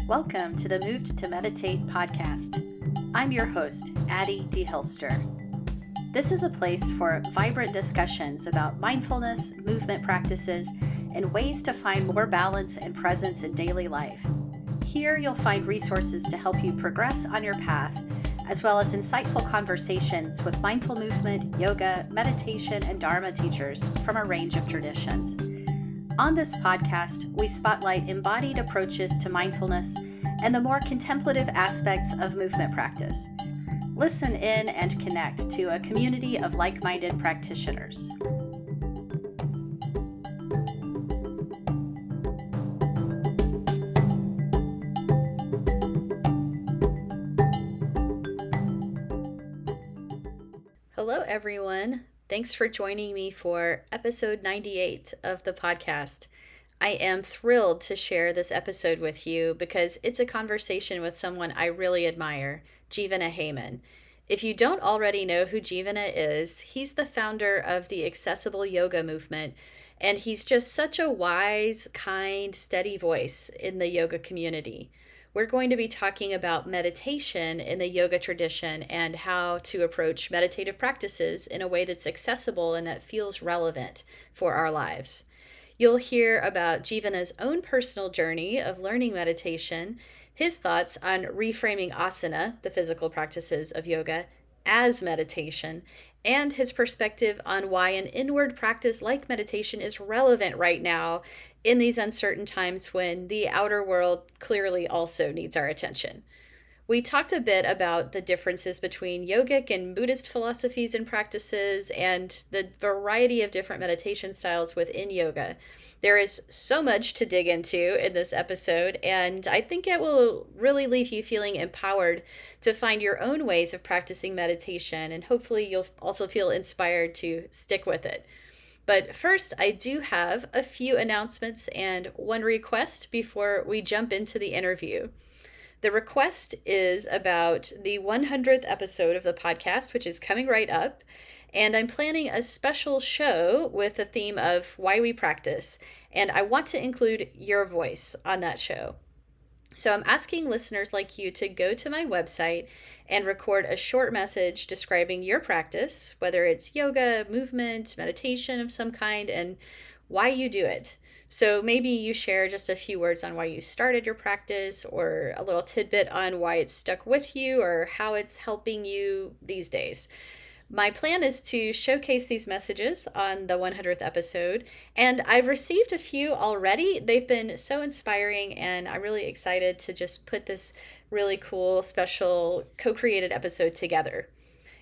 Welcome to the Moved to Meditate podcast. I'm your host, Addie D. Hilster. This is a place for vibrant discussions about mindfulness, movement practices, and ways to find more balance and presence in daily life. Here you'll find resources to help you progress on your path, as well as insightful conversations with mindful movement, yoga, meditation, and Dharma teachers from a range of traditions. On this podcast, we spotlight embodied approaches to mindfulness and the more contemplative aspects of movement practice. Listen in and connect to a community of like-minded practitioners. Hello, everyone. Thanks for joining me for episode 98 of the podcast. I am thrilled to share this episode with you because it's a conversation with someone I really admire, Jivana Heyman. If you don't already know who Jivana is, he's the founder of the accessible yoga movement, and he's just such a wise, kind, steady voice in the yoga community. We're going to be talking about meditation in the yoga tradition and how to approach meditative practices in a way that's accessible and that feels relevant for our lives. You'll hear about Jivana's own personal journey of learning meditation, his thoughts on reframing asana, the physical practices of yoga, as meditation, and his perspective on why an inward practice like meditation is relevant right now in these uncertain times when the outer world clearly also needs our attention. We talked a bit about the differences between yogic and Buddhist philosophies and practices and the variety of different meditation styles within yoga. There is so much to dig into in this episode, and I think it will really leave you feeling empowered to find your own ways of practicing meditation, and hopefully you'll also feel inspired to stick with it. But first, I do have a few announcements and one request before we jump into the interview. The request is about the 100th episode of the podcast, which is coming right up. And I'm planning a special show with the theme of why we practice. And I want to include your voice on that show. So I'm asking listeners like you to go to my website and record a short message describing your practice, whether it's yoga, movement, meditation of some kind, and why you do it. So maybe you share just a few words on why you started your practice, or a little tidbit on why it's stuck with you or how it's helping you these days. My plan is to showcase these messages on the 100th episode, and I've received a few already. They've been so inspiring, and I'm really excited to just put this really cool, special, co-created episode together.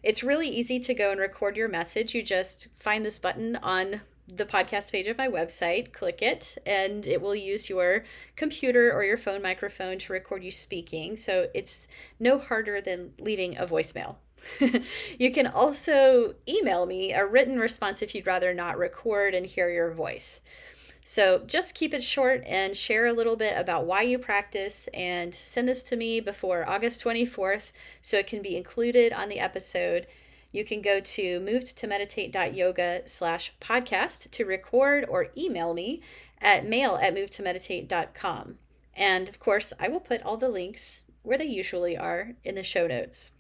It's really easy to go and record your message. You just find this button on the podcast page of my website, click it, and it will use your computer or your phone microphone to record you speaking. So it's no harder than leaving a voicemail. You can also email me a written response if you'd rather not record and hear your voice. So just keep it short and share a little bit about why you practice, and send this to me before August 24th so it can be included on the episode. You can go to movedtomeditate.yoga/podcast to record, or email me at mail@movedtomeditate.com. And of course, I will put all the links where they usually are in the show notes.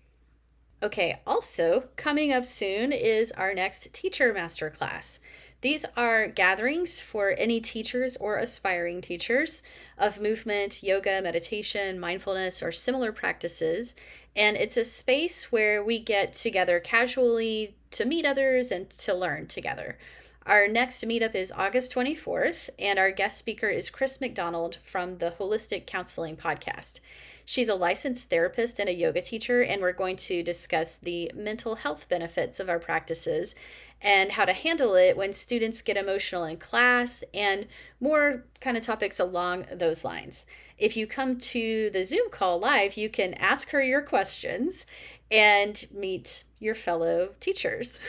Okay, also coming up soon is our next teacher masterclass. These are gatherings for any teachers or aspiring teachers of movement, yoga, meditation, mindfulness, or similar practices. And it's a space where we get together casually to meet others and to learn together. Our next meetup is August 24th, and our guest speaker is Chris McDonald from the Holistic Counseling Podcast. She's a licensed therapist and a yoga teacher, and we're going to discuss the mental health benefits of our practices and how to handle it when students get emotional in class, and more kind of topics along those lines. If you come to the Zoom call live, you can ask her your questions and meet your fellow teachers.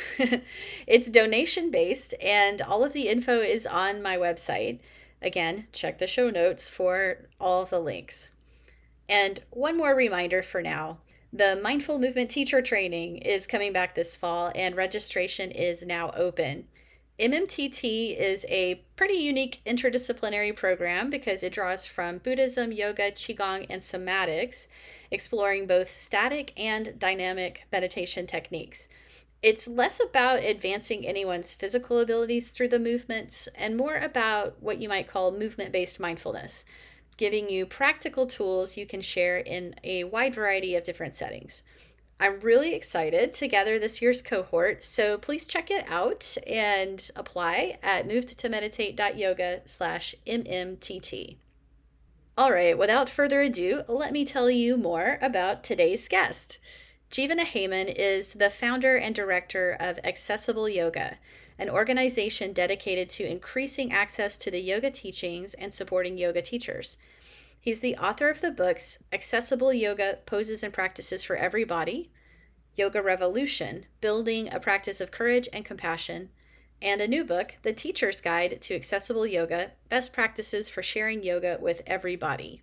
It's donation-based, and all of the info is on my website. Again, check the show notes for all of the links. And one more reminder for now. The Mindful Movement Teacher Training is coming back this fall, and registration is now open. MMTT is a pretty unique interdisciplinary program because it draws from Buddhism, yoga, Qigong, and somatics, exploring both static and dynamic meditation techniques. It's less about advancing anyone's physical abilities through the movements and more about what you might call movement based mindfulness, giving you practical tools you can share in a wide variety of different settings. I'm really excited to gather this year's cohort, so please check it out and apply at movedtomeditate.yoga/MMTT. All right, without further ado, let me tell you more about today's guest. Jivana Heyman is the founder and director of Accessible Yoga, an organization dedicated to increasing access to the yoga teachings and supporting yoga teachers. He's the author of the books Accessible Yoga Poses and Practices for Every Body, Yoga Revolution, Building a Practice of Courage and Compassion, and a new book, The Teacher's Guide to Accessible Yoga, Best Practices for Sharing Yoga with Everybody.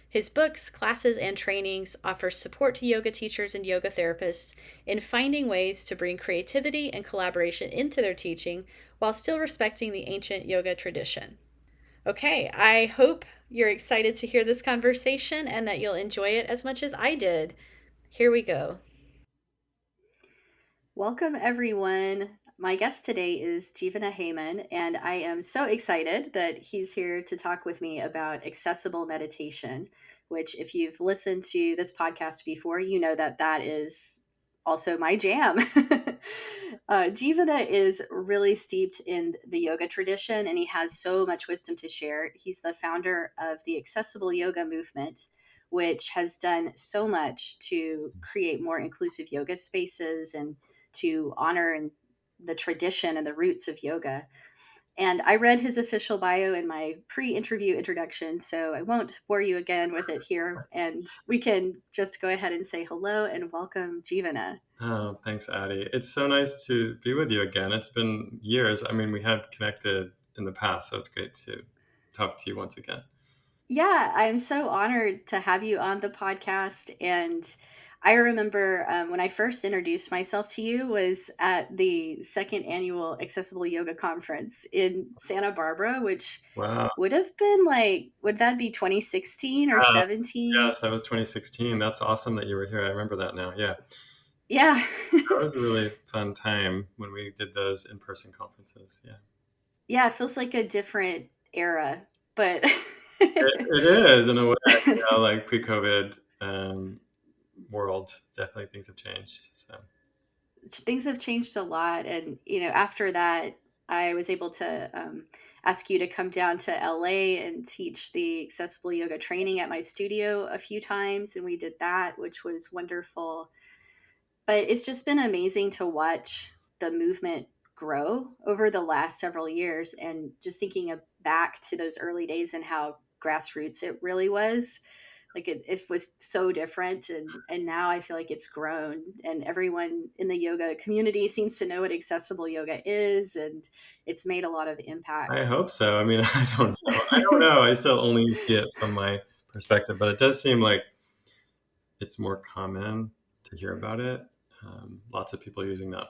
His books, classes, and trainings offer support to yoga teachers and yoga therapists in finding ways to bring creativity and collaboration into their teaching while still respecting the ancient yoga tradition. Okay, I hope you're excited to hear this conversation and that you'll enjoy it as much as I did. Here we go. Welcome, everyone. My guest today is Jivana Heyman, and I am so excited that he's here to talk with me about accessible meditation, which, if you've listened to this podcast before, you know that that is also my jam. Jivana is really steeped in the yoga tradition, and he has so much wisdom to share. He's the founder of the Accessible Yoga movement, which has done so much to create more inclusive yoga spaces and to honor the tradition and the roots of yoga. And I read his official bio in my pre-interview introduction, so I won't bore you again with it here. And we can just go ahead and say hello and welcome, Jivana. Oh, thanks, Addie. It's so nice to be with you again. It's been years. I mean, we had connected in the past, so it's great to talk to you once again. Yeah, I'm so honored to have you on the podcast. And I remember when I first introduced myself to you was at the second annual Accessible Yoga Conference in Santa Barbara, which Wow. would have been like, would that be 2016 or Yes, 17? yes, that was 2016. That's awesome that you were here. I remember that now. Yeah. Yeah. That was a really fun time when we did those in-person conferences. Yeah. Yeah, it feels like a different era, but It is in a way, like pre-COVID world. Definitely things have changed. So. things have changed a lot. And, after that, I was able to ask you to come down to LA and teach the accessible yoga training at my studio a few times. And we did that, which was wonderful. But it's just been amazing to watch the movement grow over the last several years. And just thinking back to those early days and how grassroots it really was, like it was so different, and now I feel like it's grown and everyone in the yoga community seems to know what accessible yoga is, and it's made a lot of I impact. hope so. I mean, I don't know. I don't know. I still only see it from my perspective, but it does seem like it's more common to hear about it. Lots of people using that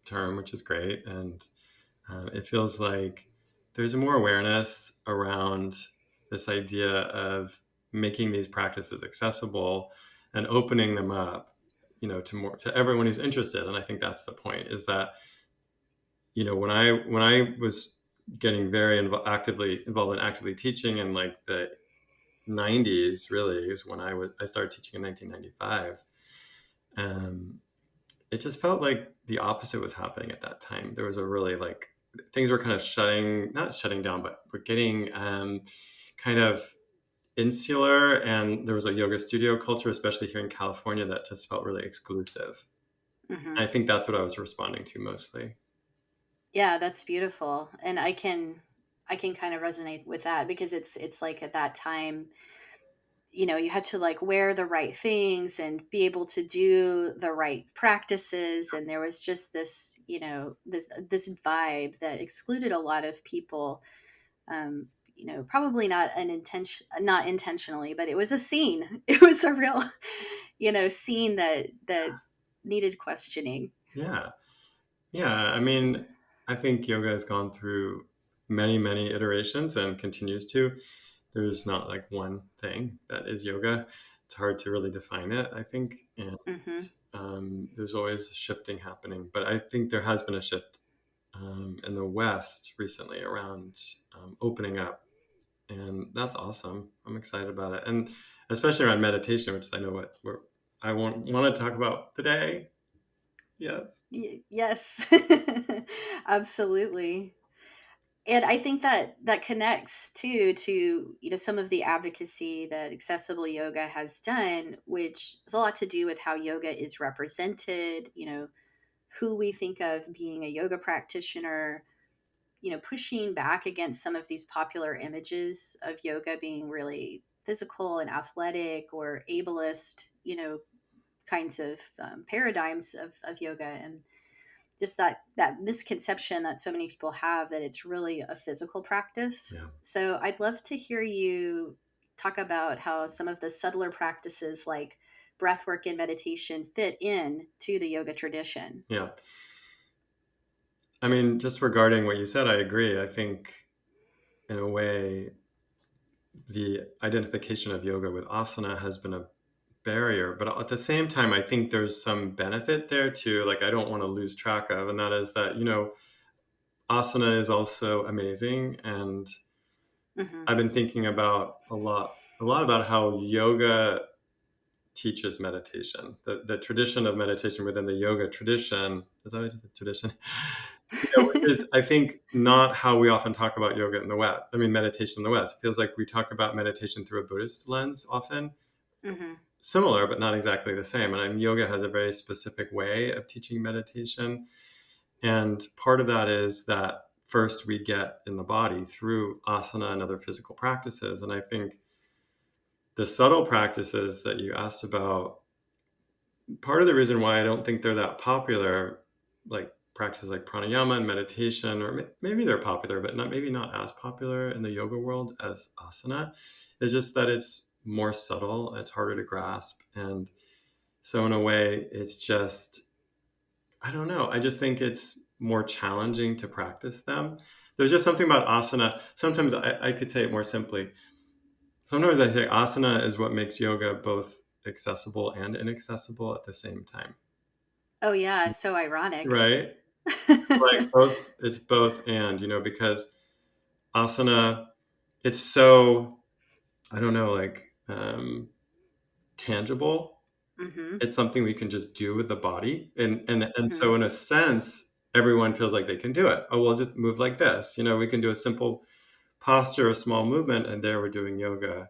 term, which is great. And it feels like there's more awareness around this idea of making these practices accessible and opening them up, to everyone who's interested. And I think that's the point, is that, when I was getting very actively involved in actively teaching in like the 90s, really is when I started teaching in 1995. um, it just felt like the opposite was happening at that time. There was a really like things were kind of not shutting down, but were getting kind of insular, and there was a yoga studio culture, especially here in California, that just felt really exclusive. Hmm. And I think that's what I was responding to mostly. Yeah, that's beautiful, and I can kind of resonate with that because it's like at that time, you had to like wear the right things and be able to do the right practices, and there was just this, this vibe that excluded a lot of people. um, probably not intentionally, but it was a scene. It was a real, scene that needed questioning. Yeah. Yeah. I mean, I think yoga has gone through many iterations and continues to. There's not like one thing that is yoga. It's hard to really define it, I think. And Mm-hmm. there's always shifting happening. But I think there has been a shift in the West recently around opening up. And that's awesome. I'm excited about it. And especially around meditation, which I know I want to talk about today. Yes. Yes, absolutely. And I think that that connects too to, some of the advocacy that accessible yoga has done, which has a lot to do with how yoga is represented, who we think of being a yoga practitioner, pushing back against some of these popular images of yoga being really physical and athletic or ableist, kinds of paradigms of yoga, and just that misconception that so many people have that it's really a physical practice. Yeah. So I'd love to hear you talk about how some of the subtler practices like breath work and meditation fit in to the yoga tradition. Yeah. I mean, just regarding what you said, I agree. I think in a way, the identification of yoga with asana has been a barrier, but at the same time, I think there's some benefit there too. Like, I don't want to lose track of, and that is that, asana is also amazing. And Hmm. I've been thinking about a lot about how yoga teaches meditation. The tradition of meditation within the yoga tradition, is that what it is, a tradition? Which is, I think, not how we often talk about yoga in the West. I mean, meditation in the West. It feels like we talk about meditation through a Buddhist lens often. Hmm. Similar, but not exactly the same. And yoga has a very specific way of teaching meditation. And part of that is that first we get in the body through asana and other physical practices. And I think the subtle practices that you asked about, part of the reason why I don't think they're that popular, like practices like pranayama and meditation, or maybe they're popular, but maybe not as popular in the yoga world as asana, is just that it's more subtle, it's harder to grasp. And so in a way, it's just, I don't know, I just think it's more challenging to practice them. There's just something about asana. Sometimes I could say it more simply. Sometimes I say asana is what makes yoga both accessible and inaccessible at the same time. Oh yeah, it's so ironic. Right? Like both, it's both and, because asana, it's so, I don't know, like tangible. Hmm. It's something we can just do with the body. And Hmm. so in a sense, everyone feels like they can do it. Oh, we'll just move like this. We can do a simple posture, a small movement, and there we're doing yoga.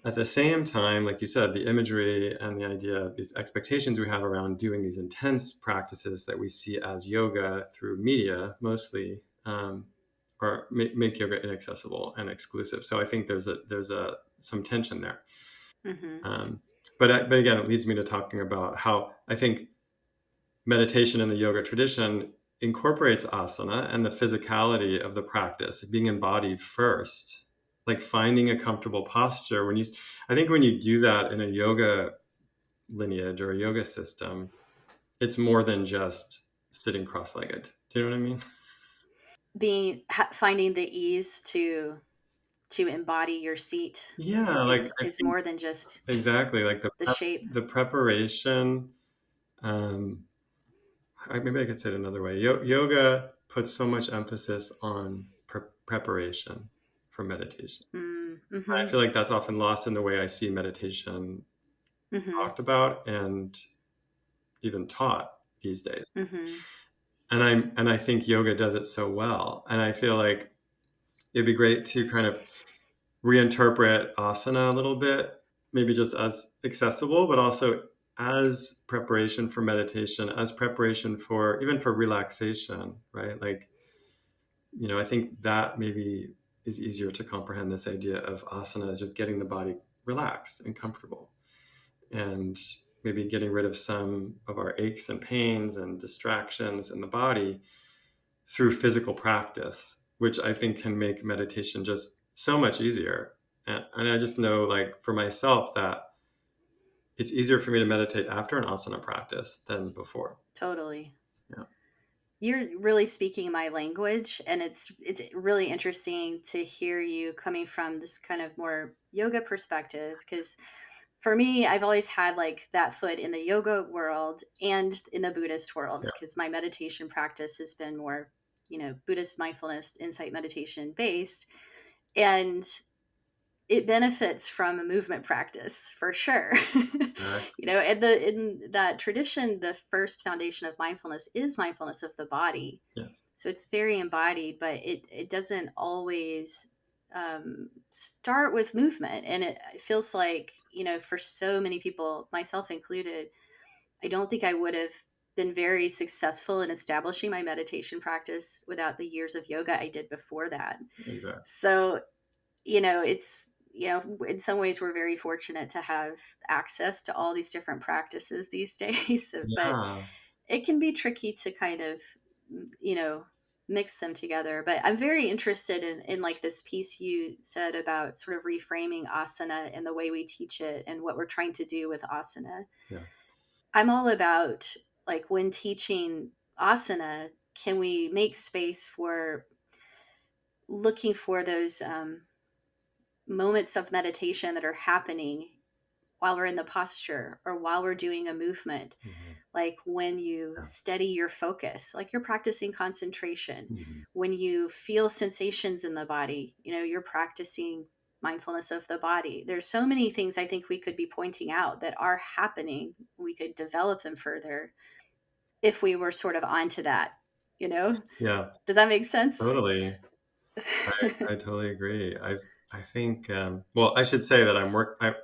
At the same time, like you said, the imagery and the idea, these expectations we have around doing these intense practices that we see as yoga through media mostly, or make yoga inaccessible and exclusive. So I think there's a some tension there. Hmm. Um, but again, it leads me to talking about how I think meditation in the yoga tradition incorporates asana and the physicality of the practice, being embodied first, like finding a comfortable posture. I think when you do that in a yoga lineage or a yoga system, it's more than just sitting cross-legged. Do you know what I mean? Finding the ease to embody your seat Yeah, like I is think more than just exactly like the shape. the preparation. Um, maybe I could say it another way. Yoga puts so much emphasis on preparation for meditation. I Mm-hmm. feel like that's often lost in the way I see meditation Mm-hmm. talked about and even taught these days. Mm-hmm. And I think yoga does it so well. And I feel like it'd be great to kind of reinterpret asana a little bit, maybe just as accessible, but also as preparation for meditation, as preparation for even for relaxation, right? Like, I think that maybe is easier to comprehend, this idea of asana as just getting the body relaxed and comfortable, and maybe getting rid of some of our aches and pains and distractions in the body through physical practice, which I think can make meditation just so much easier. And I just know, like, for myself, that it's easier for me to meditate after an asana practice than before. Totally. Yeah. You're really speaking my language, and it's really interesting to hear you coming from this kind of more yoga perspective, because for me, I've always had like that foot in the yoga world and in the Buddhist world, Yeah, because my meditation practice has been more, Buddhist mindfulness, insight meditation based. And it benefits from a movement practice for sure. exactly. And in that tradition, the first foundation of mindfulness is mindfulness of the body. Yes. So it's very embodied, but it doesn't always start with movement. And it feels like, for so many people, myself included, I don't think I would have been very successful in establishing my meditation practice without the years of yoga I did before that. Exactly. So, it's, in some ways we're very fortunate to have access to all these different practices these days, but Yeah. it can be tricky to kind of, you know, mix them together. But I'm very interested in like this piece you said about sort of reframing asana and the way we teach it and what we're trying to do with asana. Yeah. I'm all about, like, when teaching asana, can we make space for looking for those moments of meditation that are happening while we're in the posture or while we're doing a movement, Mhm. like when you Yeah. steady your focus, like you're practicing concentration, Mhm. when you feel sensations in the body, you're practicing mindfulness of the body. There's so many things I think we could be pointing out that are happening. We could develop them further if we were sort of onto that, you know? Yeah. Does that make sense? Totally. I totally agree. I think well, I should say that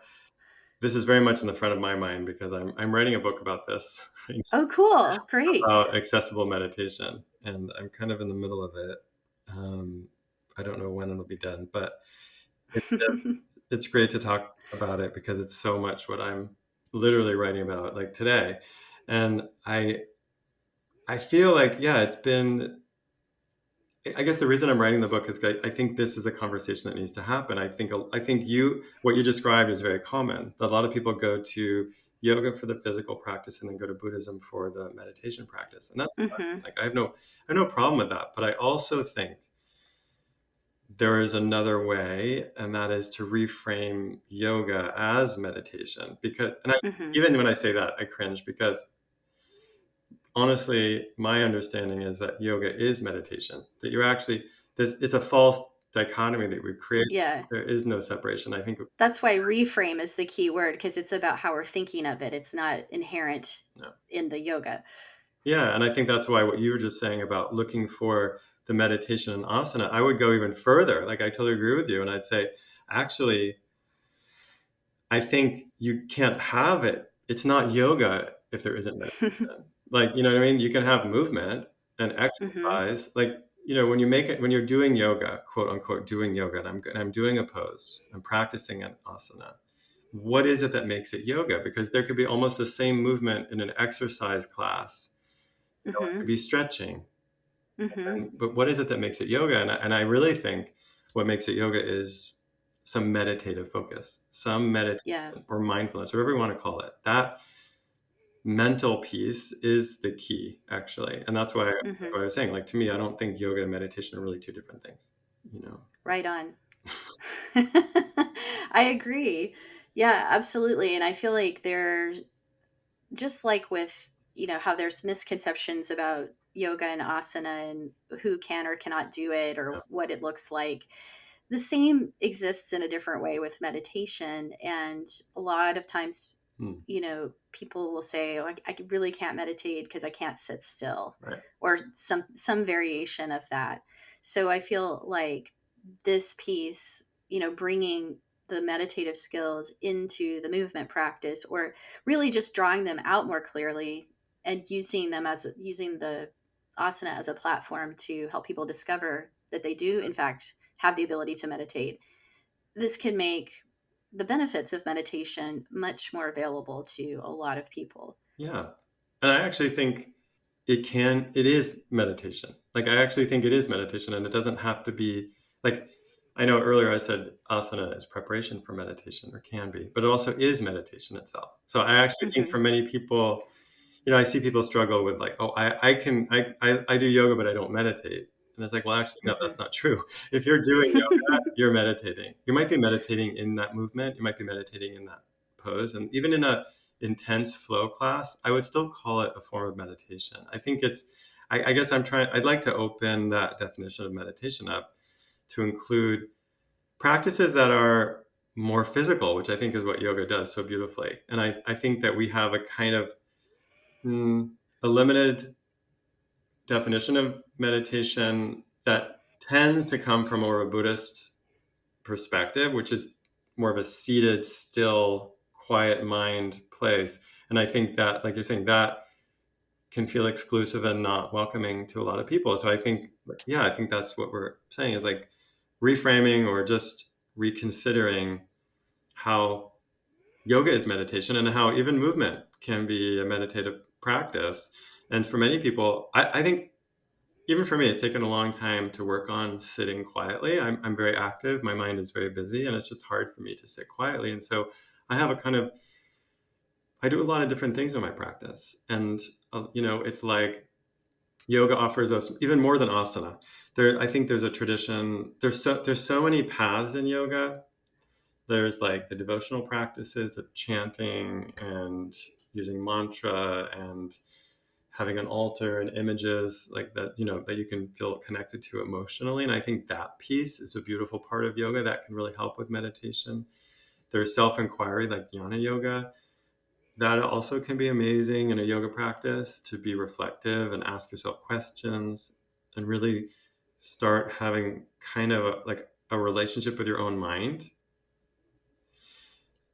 this is very much in the front of my mind because I'm writing a book about this Oh, cool. Great. about accessible meditation, and I'm kind of in the middle of it. Um, I don't know when it'll be done, but it's it's great to talk about it because it's so much what I'm literally writing about like today, and I feel like yeah, it's been. I guess the reason I'm writing the book is I think this is a conversation that needs to happen. I think what you described is very common. A lot of people go to yoga for the physical practice and then go to Buddhism for the meditation practice, and that's fine. Hmm. Like I have no problem with that. But I also think there is another way, and that is to reframe yoga as meditation. Hmm. Even when I say that, I cringe because honestly, my understanding is that yoga is meditation. That you're actually it's a false dichotomy that we've created. Yeah. There is no separation. I think That's why reframe is the key word, because it's about how we're thinking of it. It's not inherent no. in the yoga. Yeah, and I think that's why what you were just saying about looking for the meditation and asana, I would go even further. Like I totally agree with you, and I'd say actually, I think you can't have it. It's not yoga if there isn't meditation. Like, you know what I mean? You can have movement and Hmm. exercise. Like, when you make it, when you're doing yoga, quote unquote, doing yoga, and I'm doing a pose, I'm practicing an asana. What is it that makes it yoga? Because there could be almost the same movement in an exercise class. It could Hmm. be stretching. Hmm. But what is it that makes it yoga? And I really think what makes it yoga is some meditative focus, some meditation Yeah. or mindfulness, whatever you want to call it. That mental piece is the key, actually. And that's Hmm. why I was saying, like, to me, I don't think yoga and meditation are really two different things, you know? Right on. I agree. Yeah, absolutely. And I feel like there's, just like with, how there's misconceptions about yoga and asana and who can or cannot do it or Yeah. what it looks like, the same exists in a different way with meditation. And a lot of times, Hmm. people will say, oh, I really can't meditate because I can't sit still, Right. or some variation of that. So I feel like this piece, bringing the meditative skills into the movement practice, or really just drawing them out more clearly and using the asana as a platform to help people discover that they do in fact have the ability to meditate. This can make the benefits of meditation much more available to a lot of people. Yeah. And I actually think it is meditation. Like, I actually think it is meditation, and it doesn't have to be like, I know earlier I said asana is preparation for meditation, or can be, but it also is meditation itself. So I actually think Hmm. for many people, I see people struggle with like, oh, I do yoga, but I don't meditate. And it's like, well, actually, no, Hmm. that's not true. If you're doing yoga, you're meditating. You might be meditating in that movement. You might be meditating in that pose. And even in a intense flow class, I would still call it a form of meditation. I think I guess I'd like to open that definition of meditation up to include practices that are more physical, which I think is what yoga does so beautifully. And I think that we have a kind of a limited definition of meditation that tends to come from more of a Buddhist perspective, which is more of a seated, still, quiet mind place. And I think that, like you're saying, that can feel exclusive and not welcoming to a lot of people. So I think, yeah, I think that's what we're saying is like reframing or just reconsidering how yoga is meditation and how even movement can be a meditative practice. And for many people, I think even for me, it's taken a long time to work on sitting quietly. I'm very active. My mind is very busy, and it's just hard for me to sit quietly. And so I have a kind of, I do a lot of different things in my practice. And, it's like yoga offers us even more than asana. I think there's a tradition, there's so many paths in yoga. There's like the devotional practices of chanting and using mantra and having an altar and images like that, that you can feel connected to emotionally. And I think that piece is a beautiful part of yoga that can really help with meditation. There's self-inquiry like jnana yoga. That also can be amazing in a yoga practice to be reflective and ask yourself questions and really start having kind of like a relationship with your own mind.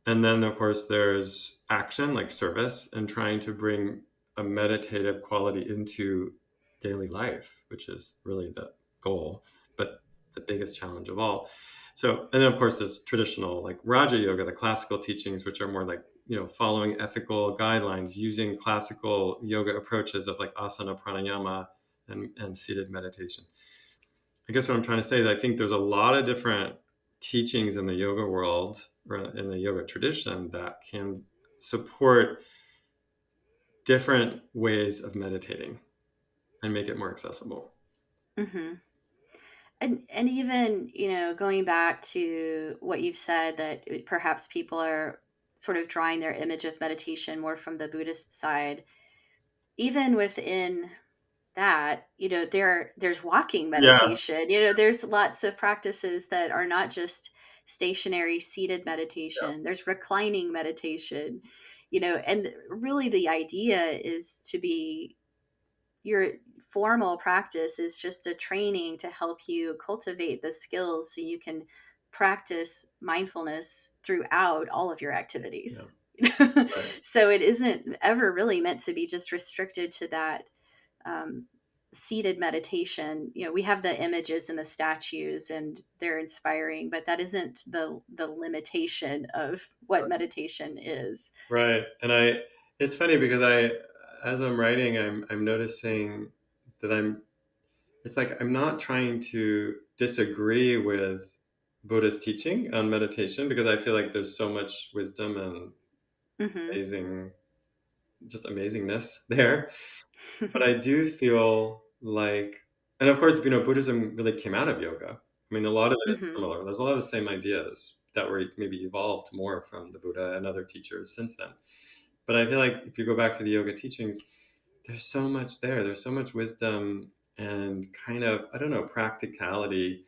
And then, of course, there's action like service and trying to bring a meditative quality into daily life, which is really the goal, but the biggest challenge of all. So, and then, of course, there's traditional like Raja Yoga, the classical teachings, which are more like, following ethical guidelines, using classical yoga approaches of like asana, pranayama, and seated meditation. I guess what I'm trying to say is I think there's a lot of different teachings in the yoga world or in the yoga tradition that can support different ways of meditating and make it more accessible. Hmm. And even, going back to what you've said, that perhaps people are sort of drawing their image of meditation more from the Buddhist side. Even within that, there's walking Yeah. meditation. There's lots of practices that are not just stationary seated Yeah. meditation. There's reclining meditation. And really the idea is to be, your formal practice is just a training to help you cultivate the skills so you can practice mindfulness throughout all of your Yeah. activities. Right. So it isn't ever really meant to be just restricted to that um, seated meditation. We have the images and the statues, and they're inspiring, but that isn't the limitation of what meditation is. Right. And it's funny because as I'm writing, I'm noticing that it's like I'm not trying to disagree with Buddhist teaching on meditation because I feel like there's so much wisdom and Hmm. amazing, just amazingness there. But I do feel like, and of course, Buddhism really came out of yoga. I mean, a lot of it is Hmm. similar. There's a lot of the same ideas that were maybe evolved more from the Buddha and other teachers since then. But I feel like if you go back to the yoga teachings, there's so much there. There's so much wisdom and kind of, I don't know, practicality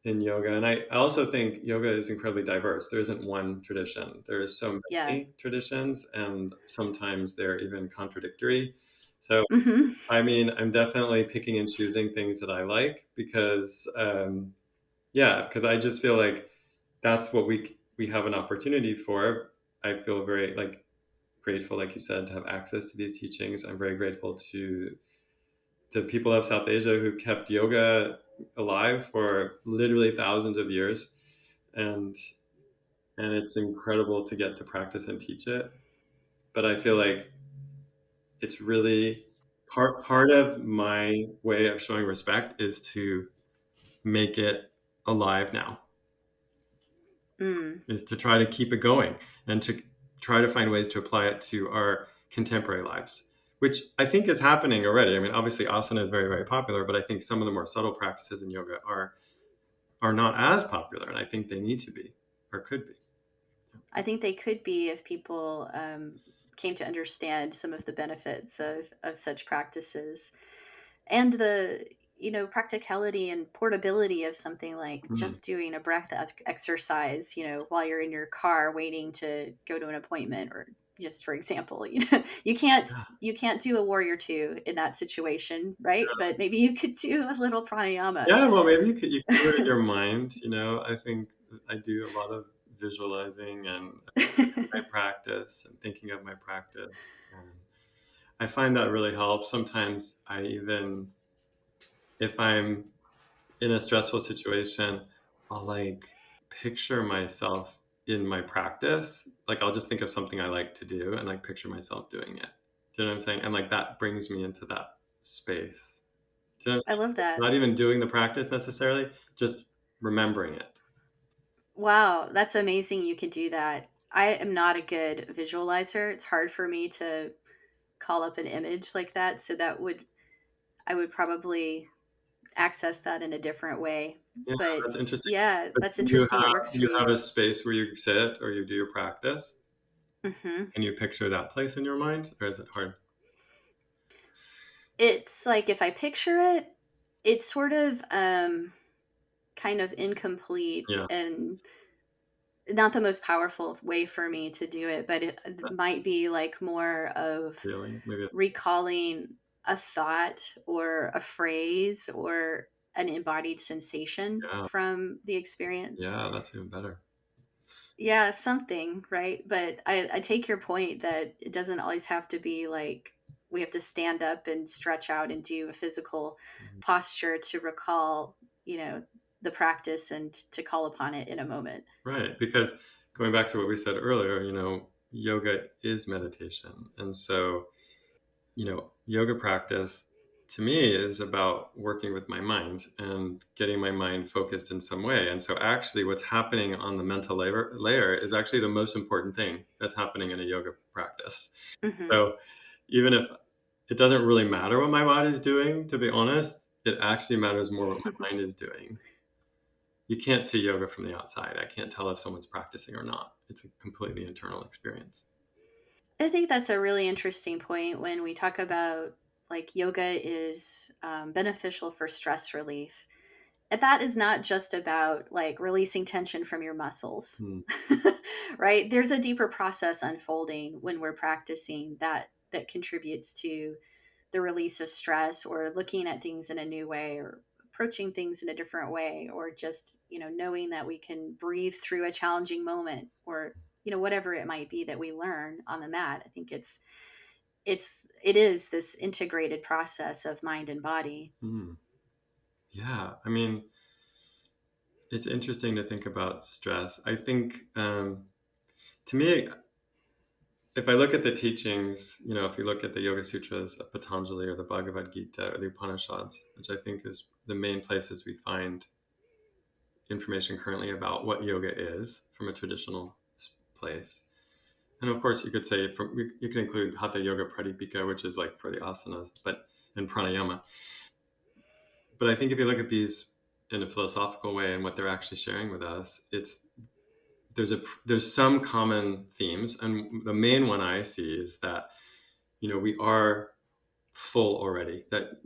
in yoga. And I also think yoga is incredibly diverse. There isn't one tradition. There is so Yeah. many traditions, and sometimes they're even contradictory. So, Hmm. I mean, I'm definitely picking and choosing things that I like because, yeah, because I just feel like that's what we have an opportunity for. I feel very like grateful, like you said, to have access to these teachings. I'm very grateful to the people of South Asia who've kept yoga alive for literally thousands of years, and it's incredible to get to practice and teach it. But I feel like it's really part of my way of showing respect is to make it alive now, Mm. is to try to keep it going and to try to find ways to apply it to our contemporary lives, which I think is happening already. I mean, obviously asana is very, very popular, but I think some of the more subtle practices in yoga are not as popular, and I think they need to be or could be. I think they could be if people came to understand some of the benefits of such practices and the practicality and portability of something like Mm. just doing a breath exercise while you're in your car waiting to go to an appointment, or just for example, you can't Yeah. you can't do a warrior two in that situation, right? But maybe you could do a little pranayama. Yeah, well, maybe you could do it in your mind. I think I do a lot of visualizing and my practice and thinking of my practice. And I find that really helps. Sometimes I even, if I'm in a stressful situation, I'll like picture myself in my practice. Like I'll just think of something I like to do and like picture myself doing it. Do you know what I'm saying? And like that brings me into that space. Do you know what I I'm love saying? that. Not even doing the practice necessarily, just remembering it. Wow, that's amazing you could do that. I am not a good visualizer. It's hard for me to call up an image like that, so I would probably access that in a different way. Yeah, But that's interesting. yeah, But that's do you interesting. It works for you have you. a space where you sit or you do your practice? Hmm. Can you picture that place in your mind, or is it hard? It's like if I picture it, it's sort of kind of incomplete Yeah, and not the most powerful way for me to do it, but it that might be like more of feeling maybe. recalling a thought or a phrase or an embodied sensation Yeah, from the experience. yeah, that's even better. Yeah, something, right? But I take your point that it doesn't always have to be like we have to stand up and stretch out and do a physical Mhm. posture to recall, you know, the practice and to call upon it in a moment. Right, because going back to what we said earlier, yoga is meditation, and so yoga practice to me is about working with my mind and getting my mind focused in some way. And so, actually, what's happening on the mental layer is actually the most important thing that's happening in a yoga practice. Hmm. So, even if it doesn't really matter what my body's doing, to be honest, it actually matters more what my mind is doing. You can't see yoga from the outside. I can't tell if someone's practicing or not. It's a completely internal experience. I think that's a really interesting point when we talk about like yoga is beneficial for stress relief. And that is not just about like releasing tension from your muscles, Hmm. right? There's a deeper process unfolding when we're practicing that contributes to the release of stress or looking at things in a new way or approaching things in a different way or just knowing that we can breathe through a challenging moment or whatever it might be that we learn on the mat. I think it is this integrated process of mind and body. Hmm. Yeah, I mean, it's interesting to think about stress. I think, to me, if I look at the teachings, if you look at the Yoga Sutras of Patanjali or the Bhagavad Gita or the Upanishads, which I think is the main places we find information currently about what yoga is from a traditional place. And of course, you could say you can include Hatha Yoga Pradipika, which is like for the asanas, and pranayama. But I think if you look at these in a philosophical way and what they're actually sharing with us, there's some common themes, and the main one I see is that we are full already. That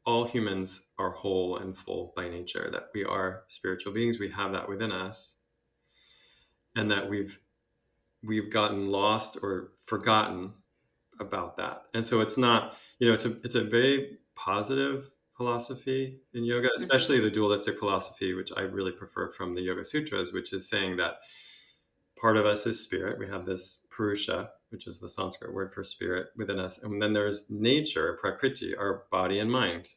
all humans are whole and full by nature. That we are spiritual beings. We have that within us, and that we've gotten lost or forgotten about that. And so it's not, it's a very positive philosophy in yoga, Hmm. especially the dualistic philosophy, which I really prefer from the Yoga Sutras, which is saying that part of us is spirit. We have this purusha, which is the Sanskrit word for spirit within us. And then there's nature, prakriti, our body and mind.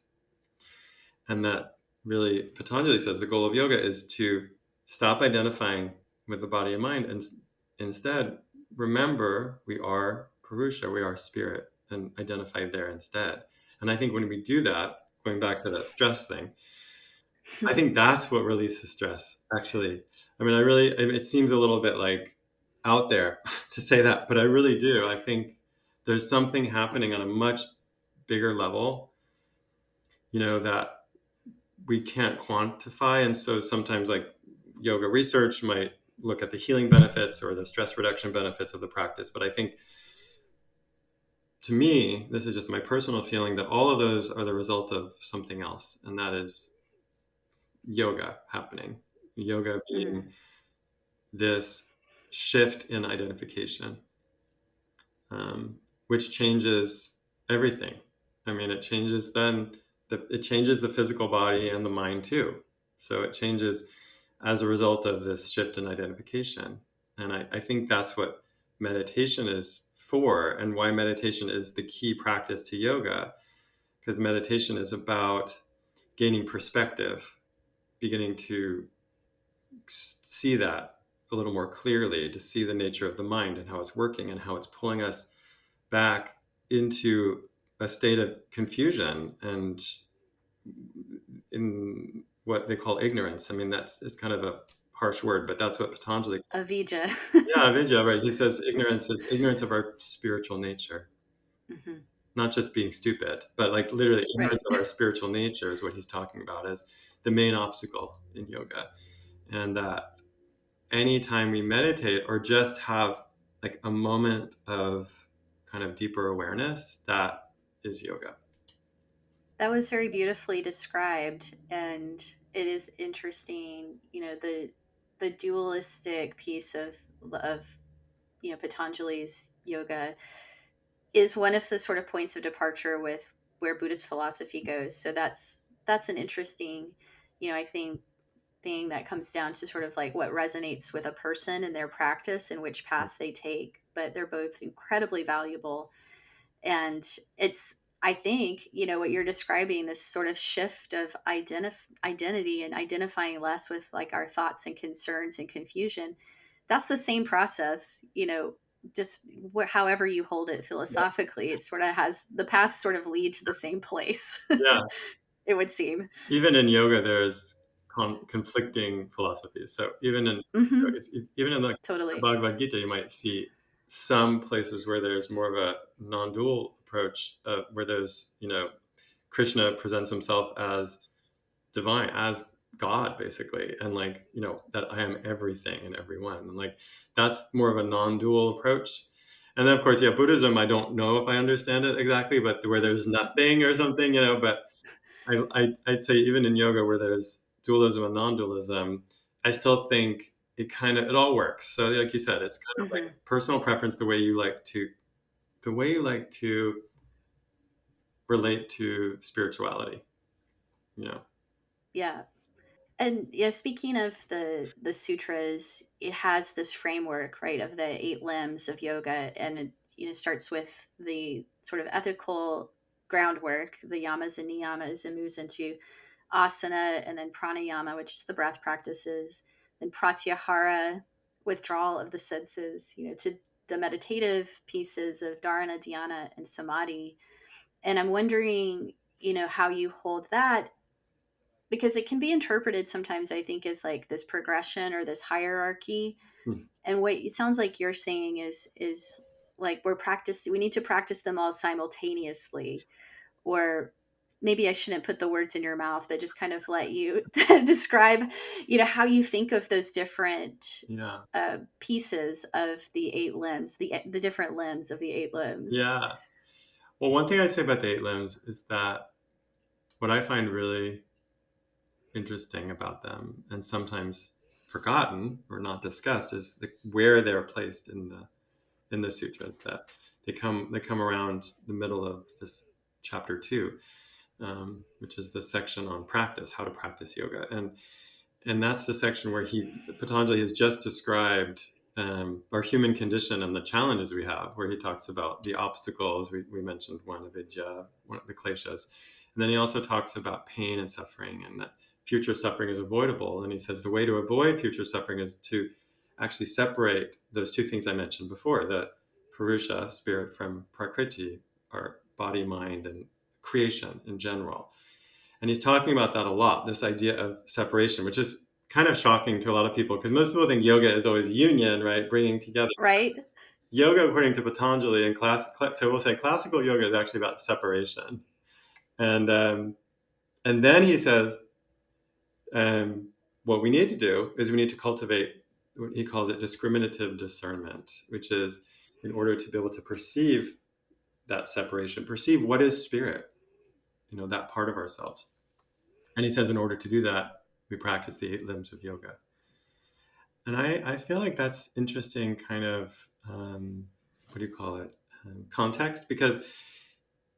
And that really, Patanjali says the goal of yoga is to stop identifying with the body and mind and instead remember we are Purusha, we are spirit, and identify there instead. And I think when we do that, going back to that stress thing, I think that's what releases stress, actually. I mean, it seems a little bit like out there to say that, but I really do. I think there's something happening on a much bigger level, that we can't quantify. And so sometimes, like, yoga research might look at the healing benefits or the stress reduction benefits of the practice. But I think, to me, this is just my personal feeling, that all of those are the result of something else. And that is yoga happening. Yoga Mm. being this shift in identification, which changes everything. I mean, it changes the physical body and the mind too. So it changes as a result of this shift in identification. And I think that's what meditation is for, and why meditation is the key practice to yoga, because meditation is about gaining perspective, beginning to see that a little more clearly, to see the nature of the mind and how it's working and how it's pulling us back into a state of confusion and in what they call ignorance. I mean, it's kind of a harsh word, but that's what Patanjali. Avijja. Yeah, Vijaya, right. He says ignorance is ignorance of our spiritual nature, Hmm. not just being stupid, but like literally Right. ignorance of our spiritual nature is what he's talking about as the main obstacle in yoga. And that anytime we meditate or just have like a moment of kind of deeper awareness, that is yoga. That was very beautifully described, and it is interesting, the dualistic piece of Patanjali's yoga is one of the sort of points of departure with where Buddhist philosophy goes. So that's an interesting, I think, thing that comes down to sort of like what resonates with a person and their practice and which path they take. But they're both incredibly valuable, and it's, I think, what you're describing, this sort of shift of identity and identifying less with like our thoughts and concerns and confusion. That's the same process, just however you hold it philosophically. It sort of has the paths sort of lead to the same place. Yeah. It would seem. Even in yoga, there's conflicting philosophies. So Hmm. even in the Totally. Bhagavad Gita, you might see some places where there's more of a non-dual approach, where there's, Krishna presents himself as divine, as God, basically, and like, that I am everything and everyone, and like that's more of a non-dual approach. And then, of course, yeah, Buddhism, I don't know if I understand it exactly, but where there's nothing or something, but I'd say even in yoga where there's dualism and non-dualism, I still think it all works. So like you said, it's kind of like Hmm. personal preference, the way you like to relate to spirituality, you know. Yeah. And speaking of the sutras, it has this framework, right, of the eight limbs of yoga, and it starts with the sort of ethical groundwork, the yamas and niyamas, and moves into asana, and then pranayama, which is the breath practices, then pratyahara, withdrawal of the senses, to the meditative pieces of dharana, dhyana, and samadhi. And I'm wondering, how you hold that, because it can be interpreted sometimes, I think, as like this progression or this hierarchy. Hmm. And what it sounds like you're saying is like we need to practice them all simultaneously. Or maybe I shouldn't put the words in your mouth, but just kind of let you describe, how you think of those different Yeah. pieces of the eight limbs, the different limbs of the eight limbs. Yeah. Well, one thing I'd say about the eight limbs is that what I find really interesting about them, and sometimes forgotten or not discussed, is where they're placed in the sutras. That they come around the middle of this chapter 2, which is the section on practice, how to practice yoga, and that's the section where Patanjali has just described our human condition and the challenges we have, where he talks about the obstacles. We mentioned one of one of the kleshas, and then he also talks about pain and suffering, and that future suffering is avoidable. And he says the way to avoid future suffering is to actually separate those two things I mentioned before: the Purusha, spirit, from Prakriti, our body, mind, and creation in general. And he's talking about that a lot, this idea of separation, which is kind of shocking to a lot of people, because most people think yoga is always union, right? Bringing together. Right. yoga, according to Patanjali, and so we'll say classical yoga is actually about separation, and and then he says, what we need to do is we need to cultivate what he calls it discriminative discernment, which is in order to be able to perceive that separation, perceive what is spirit, that part of ourselves. And he says, in order to do that, we practice the 8 limbs of yoga. And I feel like that's interesting kind of, what do you call it? Context, because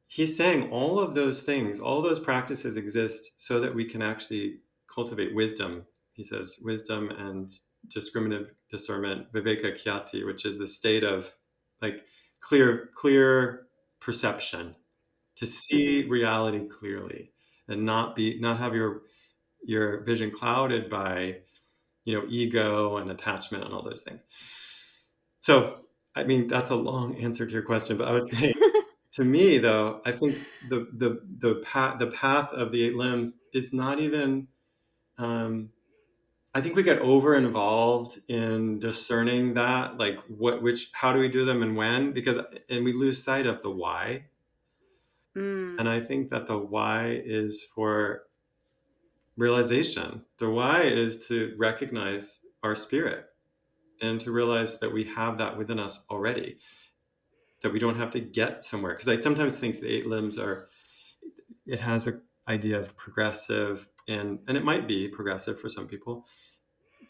he's saying all of those things, all those practices exist so that we can actually cultivate wisdom. He says wisdom and discriminative discernment, viveka khyati, which is the state of like clear perception, to see Mm-hmm. reality clearly and not have your vision clouded by ego and attachment and all those things. So I mean that's a long answer to your question, but I would say to me though, I think the path of the 8 limbs is not even, I think we get over involved in discerning that, like how do we do them and when, and we lose sight of the why. And Mm. I think that the why is for realization. The why is to recognize our spirit and to realize that we have that within us already, that we don't have to get somewhere. Because I sometimes think the 8 limbs it has an idea of progressive, and it might be progressive for some people,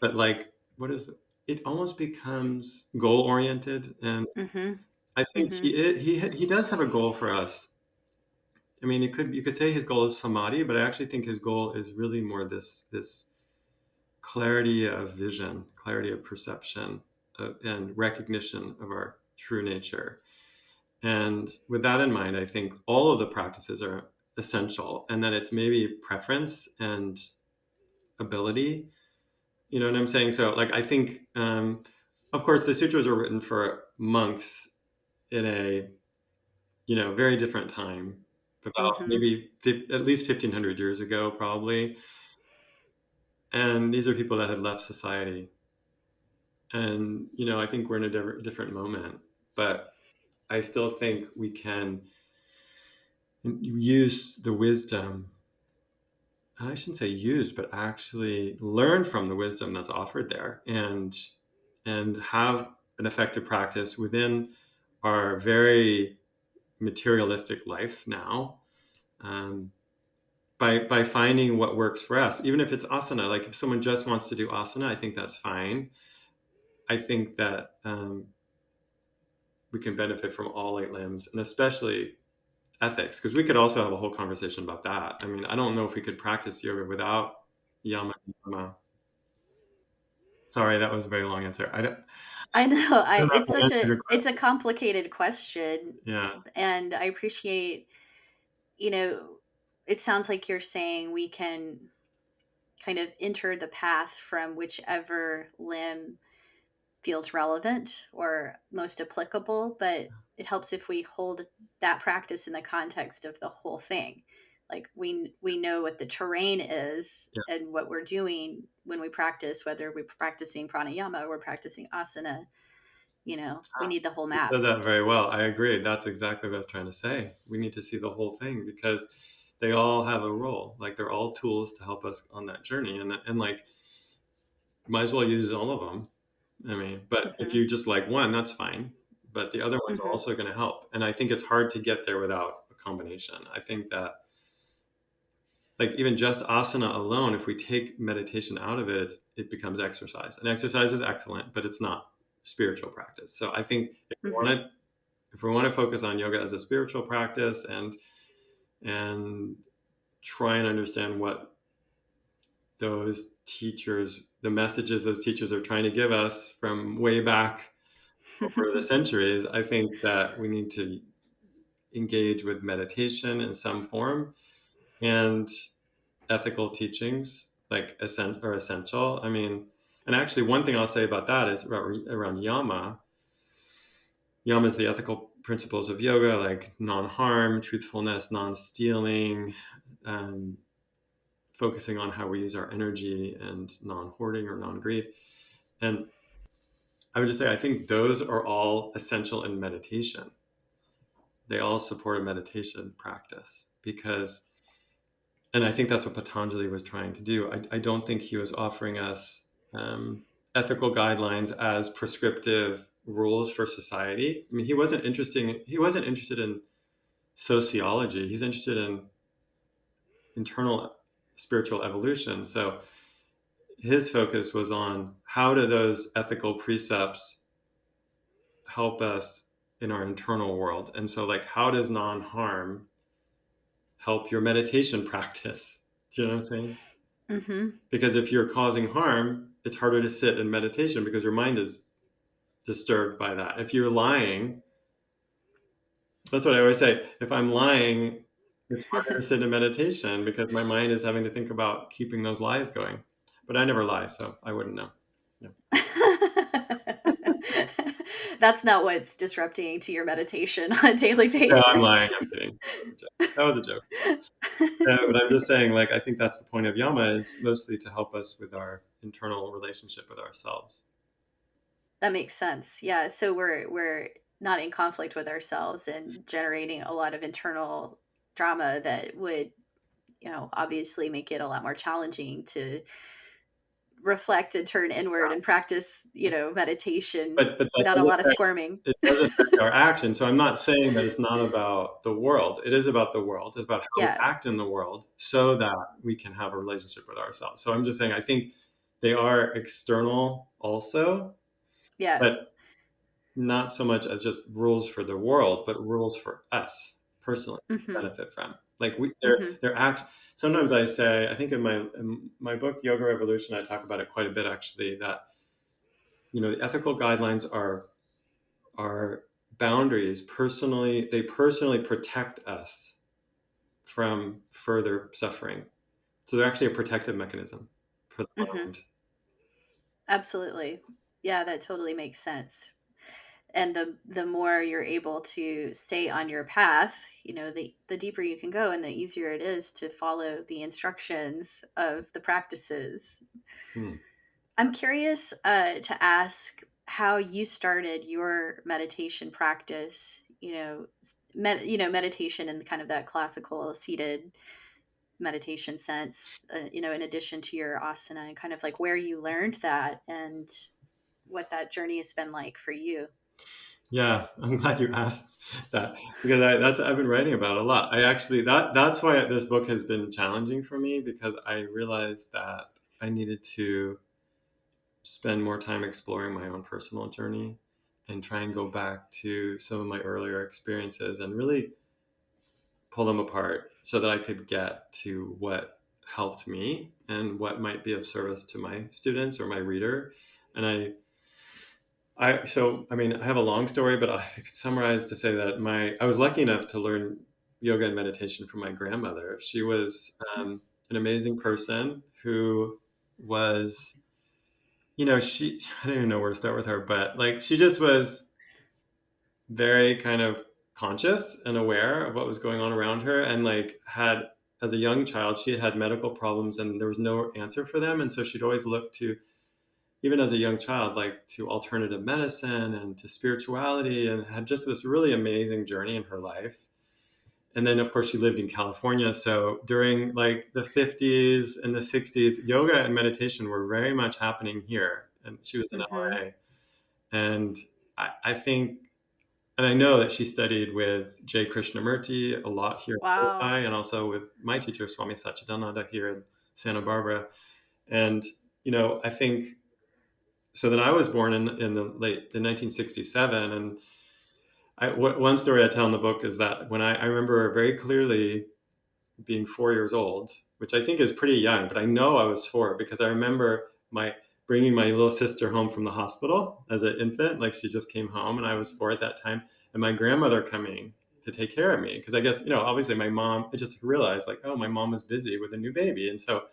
but like, what is it almost becomes goal oriented. And Mm-hmm. I think Mm-hmm. he does have a goal for us. I mean, you could say his goal is samadhi, but I actually think his goal is really more this clarity of vision, clarity of perception, and recognition of our true nature. And with that in mind, I think all of the practices are essential, and that it's maybe preference and ability. You know what I'm saying? So, like, I think, of course, the sutras were written for monks in a very different time, about Mm-hmm. maybe at least 1,500 years ago, probably. And these are people that had left society, and I think we're in a different moment, but I still think we can use the wisdom. I shouldn't say use, but actually learn from the wisdom that's offered there, and have an effective practice within our very materialistic life now, um, by finding what works for us, even if it's asana. Like if someone just wants to do asana, I think that's fine. I think that, we can benefit from all 8 limbs, and especially ethics, because we could also have a whole conversation about that. I mean, I don't know if we could practice yoga without yama yama. Sorry, that was a very long answer. I know. I don't know if I answered your It's a question. complicated question, Yeah, and I appreciate, you know, it sounds like you're saying we can kind of enter the path from whichever limb feels relevant or most applicable, but it helps if we hold that practice in the context of the whole thing. Like we know what the terrain is yeah. and what we're doing when we practice, whether we're practicing pranayama or we're practicing asana. We need the whole You map. said that very well. I agree. That's exactly what I was trying to say. We need to see the whole thing, because they all have a role. Like they're all tools to help us on that journey, and like might as well use all of them. I mean, but if Hmm. you just like one, that's fine. But the other one's are Hmm. also going to help. And I think it's hard to get there without a combination. I think that, like, even just asana alone, if we take meditation out of it, it becomes exercise. And exercise is excellent, but it's not spiritual practice. So I think Hmm. if we want to focus on yoga as a spiritual practice, and try and understand what those teachers, the messages those teachers are trying to give us from way back over the centuries, I think that we need to engage with meditation in some form, and ethical teachings like are essential. I mean, and actually, one thing I'll say about that is around yama. Yama is the ethical principles of yoga, like non-harm, truthfulness, non-stealing, um, focusing on how we use our energy, and non-hoarding or non-greed. And I would just say I think those are all essential in meditation. They all support a meditation practice because, and I think that's what Patanjali was trying to do. I don't think he was offering us ethical guidelines as prescriptive rules for society. I mean, he wasn't interested in sociology. He's interested in internal spiritual evolution. So his focus was on how do those ethical precepts help us in our internal world. And so, like, how does non-harm help your meditation practice? Do you know what I'm saying? Mm-hmm. Because if you're causing harm, it's harder to sit in meditation because your mind is disturbed by that. If you're lying, that's what I always say. If I'm lying, it's harder to sit in meditation because my mind is having to think about keeping those lies going. But I never lie, so I wouldn't know. Yeah. That's not what's disrupting to your meditation on a daily No, I'm basis. lying. I'm kidding. That was a joke. But I'm just saying, like, I think that's the point of yama is mostly to help us with our internal relationship with ourselves. That makes sense. Yeah, so we're not in conflict with ourselves and generating a lot of internal drama that would, obviously make it a lot more challenging to reflect and turn inward and practice, meditation But that without a does lot of affect, squirming. it does affect our action. So I'm not saying that it's not about the world. It is about the world. It's about how we Yeah. act in the world so that we can have a relationship with ourselves. So I'm just saying I think they are external also, Yeah. but not so much as just rules for the world, but rules for us personally to Mhm. benefit from. Like Mhm. they're act. Sometimes I say, I think in my book Yoga Revolution, I talk about it quite a bit actually. That the ethical guidelines are boundaries. Personally, they personally protect us from further suffering. So they're actually a protective mechanism for the Mhm. mind. Absolutely. Yeah, that totally makes sense. And the more you're able to stay on your path, the deeper you can go and the easier it is to follow the instructions of the practices. Hmm. I'm curious to ask how you started your meditation practice. Meditation in kind of that classical seated meditation sense. In addition to your asana, and kind of like where you learned that and what that journey has been like for you. Yeah, I'm glad you asked that because I've been writing about it a lot. I actually that's why this book has been challenging for me because I realized that I needed to spend more time exploring my own personal journey and try and go back to some of my earlier experiences and really pull them apart so that I could get to what helped me and what might be of service to my students or my reader. And I mean, I have a long story, but I could summarize to say that I was lucky enough to learn yoga and meditation from my grandmother. She was an amazing person who was, I don't even know where to start with her, but like she just was very kind of conscious and aware of what was going on around her and like had as a young child she had medical problems and there was no answer for them, and so she'd always look to, even as a young child, like to alternative medicine and to spirituality, and had just this really amazing journey in her life. And then of course she lived in California, so during like the 50s and the 60s yoga and meditation were very much happening here, and she was in Mm-hmm. LA. And I think, and I know that she studied with J. Krishnamurti a lot here in Wow. Mumbai, and also with my teacher, Swami Satchidananda, here in Santa Barbara. And, I think, so then I was born in 1967. And one story I tell in the book is that when I remember very clearly being 4 years old, which I think is pretty young, but I know I was four because I remember bringing my little sister home from the hospital as an infant. Like she just came home, and I was four at that time, and my grandmother coming to take care of me because I guess obviously my mom. I just realized like, oh, my mom was busy with a new baby, and so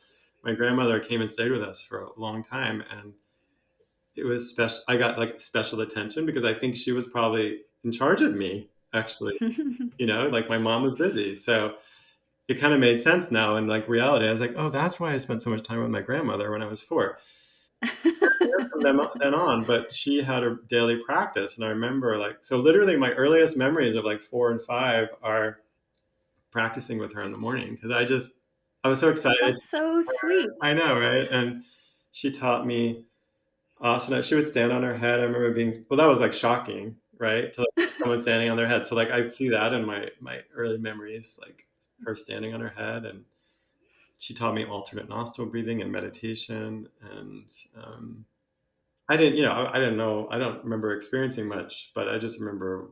my grandmother came and stayed with us for a long time, and it was special. I got like special attention because I think she was probably in charge of me actually. Like my mom was busy, so it kind of made sense now in like reality. I was like, oh, that's why I spent so much time with my grandmother when I was four. from then on, but she had a daily practice. And I remember like, so literally my earliest memories of like 4 and 5 are practicing with her in the morning because I was so excited. That's so sweet. I know, right? And she taught me asana. She would stand on her head. I remember being, well, that was like shocking, right? To like someone standing on their head. So like I see that in my early memories, like her standing on her head. And she taught me alternate nostril breathing and meditation. And I didn't, I didn't know, I don't remember experiencing much, but I just remember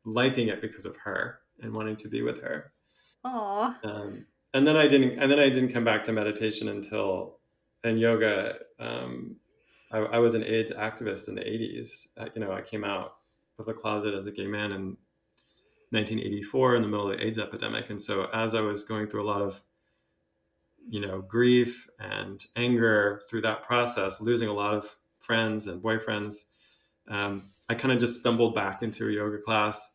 liking it because of her and wanting to be with her. Aw. And then I didn't come back to meditation until and yoga. I was an AIDS activist in the 80s. I came out of the closet as a gay man in 1984 in the middle of the AIDS epidemic. And so as I was going through a lot of, grief and anger through that process, losing a lot of friends and boyfriends, I kind of just stumbled back into a yoga class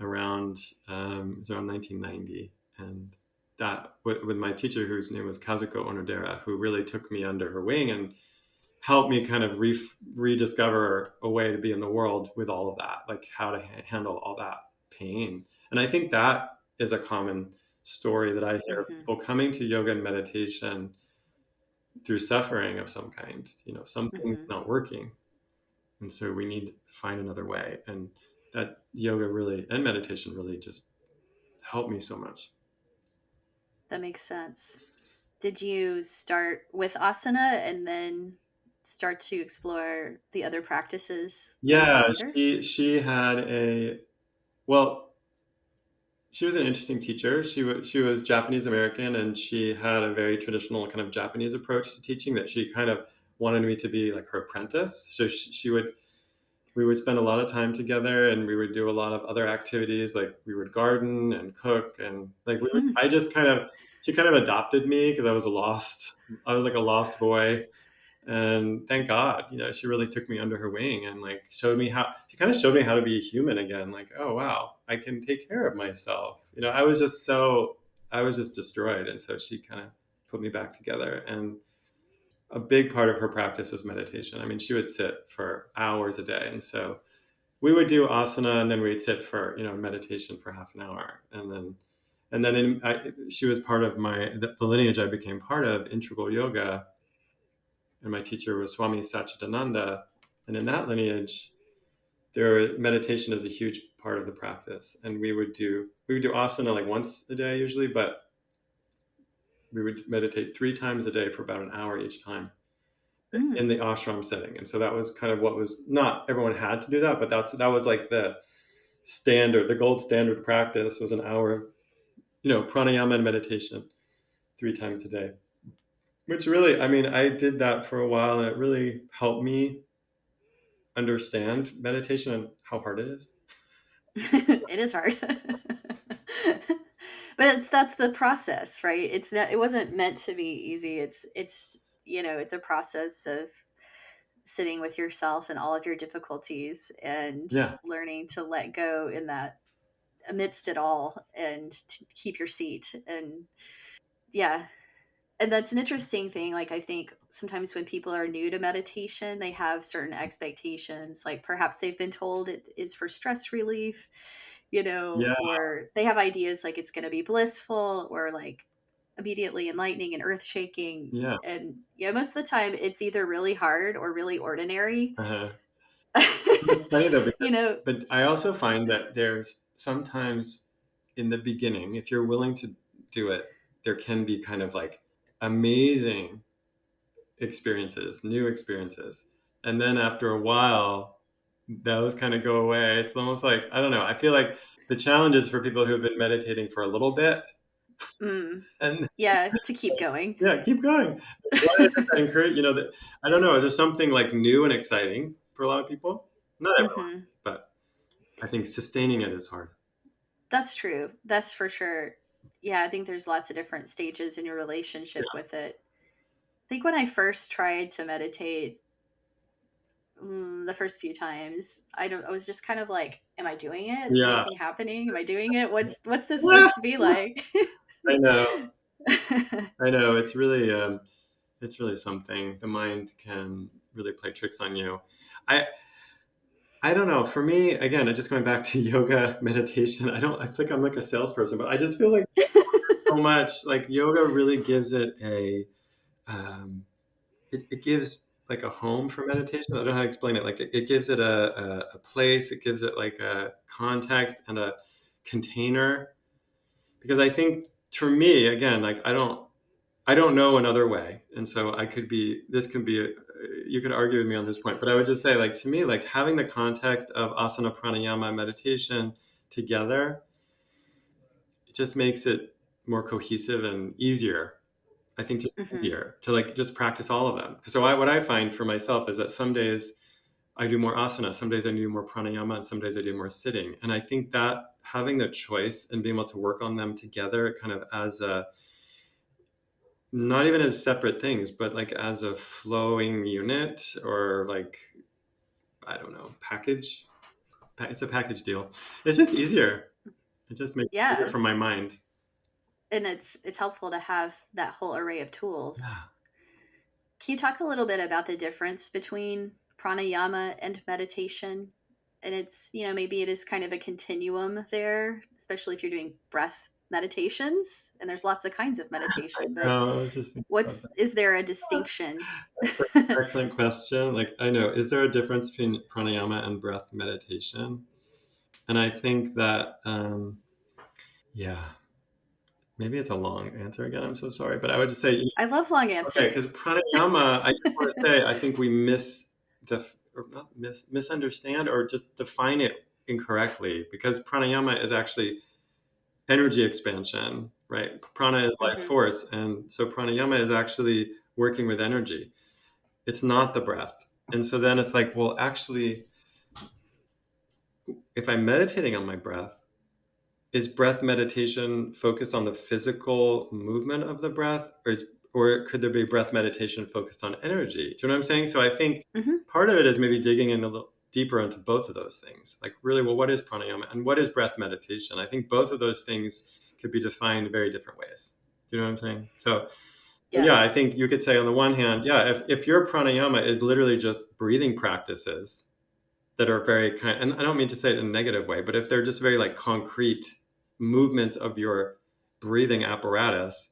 around it was around 1990, and that with my teacher whose name was Kazuko Onodera, who really took me under her wing and helped me kind of rediscover a way to be in the world with all of that, like how to handle all that pain. And I think that is a common story that I hear of Mm-hmm. people coming to yoga and meditation through suffering of some kind. Something's Mm-hmm. not working, and so we need to find another way. And that yoga really and meditation really just helped me so much. That makes sense. Did you start with asana and then start to explore the other practices a little Yeah, later? she had well, she was an interesting teacher. She was Japanese American, and she had a very traditional kind of Japanese approach to teaching that she kind of wanted me to be like her apprentice. So she would we would spend a lot of time together, and we would do a lot of other activities, like we would garden and cook, and like Hmm. I just kind of she kind of adopted me because I was like a lost boy. And thank God, she really took me under her wing and like she kind of showed me how to be human again. Like, oh wow, I can take care of myself. I was just destroyed. And so she kind of put me back together. And a big part of her practice was meditation. I mean, she would sit for hours a day. And so we would do asana, and then we'd sit for, meditation for half an hour. She was part of the lineage I became part of, integral yoga, and my teacher was Swami Satchidananda. And in that lineage, meditation is a huge part of the practice. And we would do asana like once a day usually, but we would meditate 3 times a day for about an hour each time in Mm. the ashram setting. And so that was kind of what was not everyone had to do that, but that was like the gold standard practice was an hour of pranayama and meditation 3 times a day. Which really, I mean, I did that for a while, and it really helped me understand meditation and how hard it is. It is hard. But that's the process, right? It's not, it wasn't meant to be easy. It's a process of sitting with yourself and all of your difficulties and Yeah. learning to let go in that amidst it all and to keep your seat. And yeah, and that's an interesting thing. Like, I think sometimes when people are new to meditation, they have certain expectations. Like, perhaps they've been told it is for stress relief, Yeah. or they have ideas like it's going to be blissful or like immediately enlightening and earth shaking. Yeah. And yeah, most of the time it's either really hard or really ordinary. Uh-huh. It's funny though, you know, but I also find that there's sometimes in the beginning, if you're willing to do it, there can be kind of like amazing experiences, new experiences. And then after a while, those kind of go away. It's almost like, I don't know, I feel like the challenge is for people who have been meditating for a little bit mm, and yeah, to keep going. yeah, keep going. Why is it that encourage, that I don't know, is there something like new and exciting for a lot of people? Not everyone, Hmm. but I think sustaining it is hard. That's true. That's for sure. Yeah, I think there's lots of different stages in your relationship with it. I think when I first tried to meditate, the first few times, I was just kind of like, am I doing it? Is Yeah. anything happening? Am I doing it? What's this Yeah. supposed to be like? I know. I know. It's really, It's really something. The mind can really play tricks on you. I I don't know. For me, again, just going back to yoga, meditation, I feel like I'm like a salesperson, but I just feel like so much like yoga really gives it um, it gives like a home for meditation. I don't know how to explain it. Like it gives it a place, it gives it like a context and a container. Because I think for me, again, like I don't know another way. And so this could be, you could argue with me on this point, but I would just say, like, to me, like having the context of asana, pranayama, meditation together, it just makes it more cohesive and easier. I think just Hmm. easier to like just practice all of them. So what I find for myself is that some days I do more asana, some days I do more pranayama, and some days I do more sitting. And I think that having the choice and being able to work on them together kind of as a, not even as separate things, but like as a flowing unit or like, I don't know, package. It's a package deal. It's just easier. It just makes it easier Yeah, for my mind. and it's helpful to have that whole array of tools. Yeah. Can you talk a little bit about the difference between pranayama and meditation? And it's, maybe it is kind of a continuum there, especially if you're doing breath meditations, and there's lots of kinds of I meditation, but know. I was just thinking about is there a distinction? that's an excellent question. Like, I know, is there a difference between pranayama and breath meditation? And I think that, yeah, maybe it's a long answer again. I'm so sorry, but I would just say, I love long okay, because answers. pranayama, I just want to say, I think we or not misunderstand or just define it incorrectly because pranayama is actually energy expansion, right? Prana is life Hmm. force, and so pranayama is actually working with energy. It's not the breath. And so then it's like, well, actually, if I'm meditating on my breath, is breath meditation focused on the physical movement of the breath, or could there be breath meditation focused on energy? Do you know what I'm saying? So I think Hmm. part of it is maybe digging in a little deeper into both of those things. Like, really, well, what is pranayama and what is breath meditation? I think both of those things could be defined in very different ways. Do you know what I'm saying? So, Yeah. yeah, I think you could say on the one hand, yeah, if your pranayama is literally just breathing practices that are very kind, and I don't mean to say it in a negative way, but if they're just very like concrete movements of your breathing apparatus,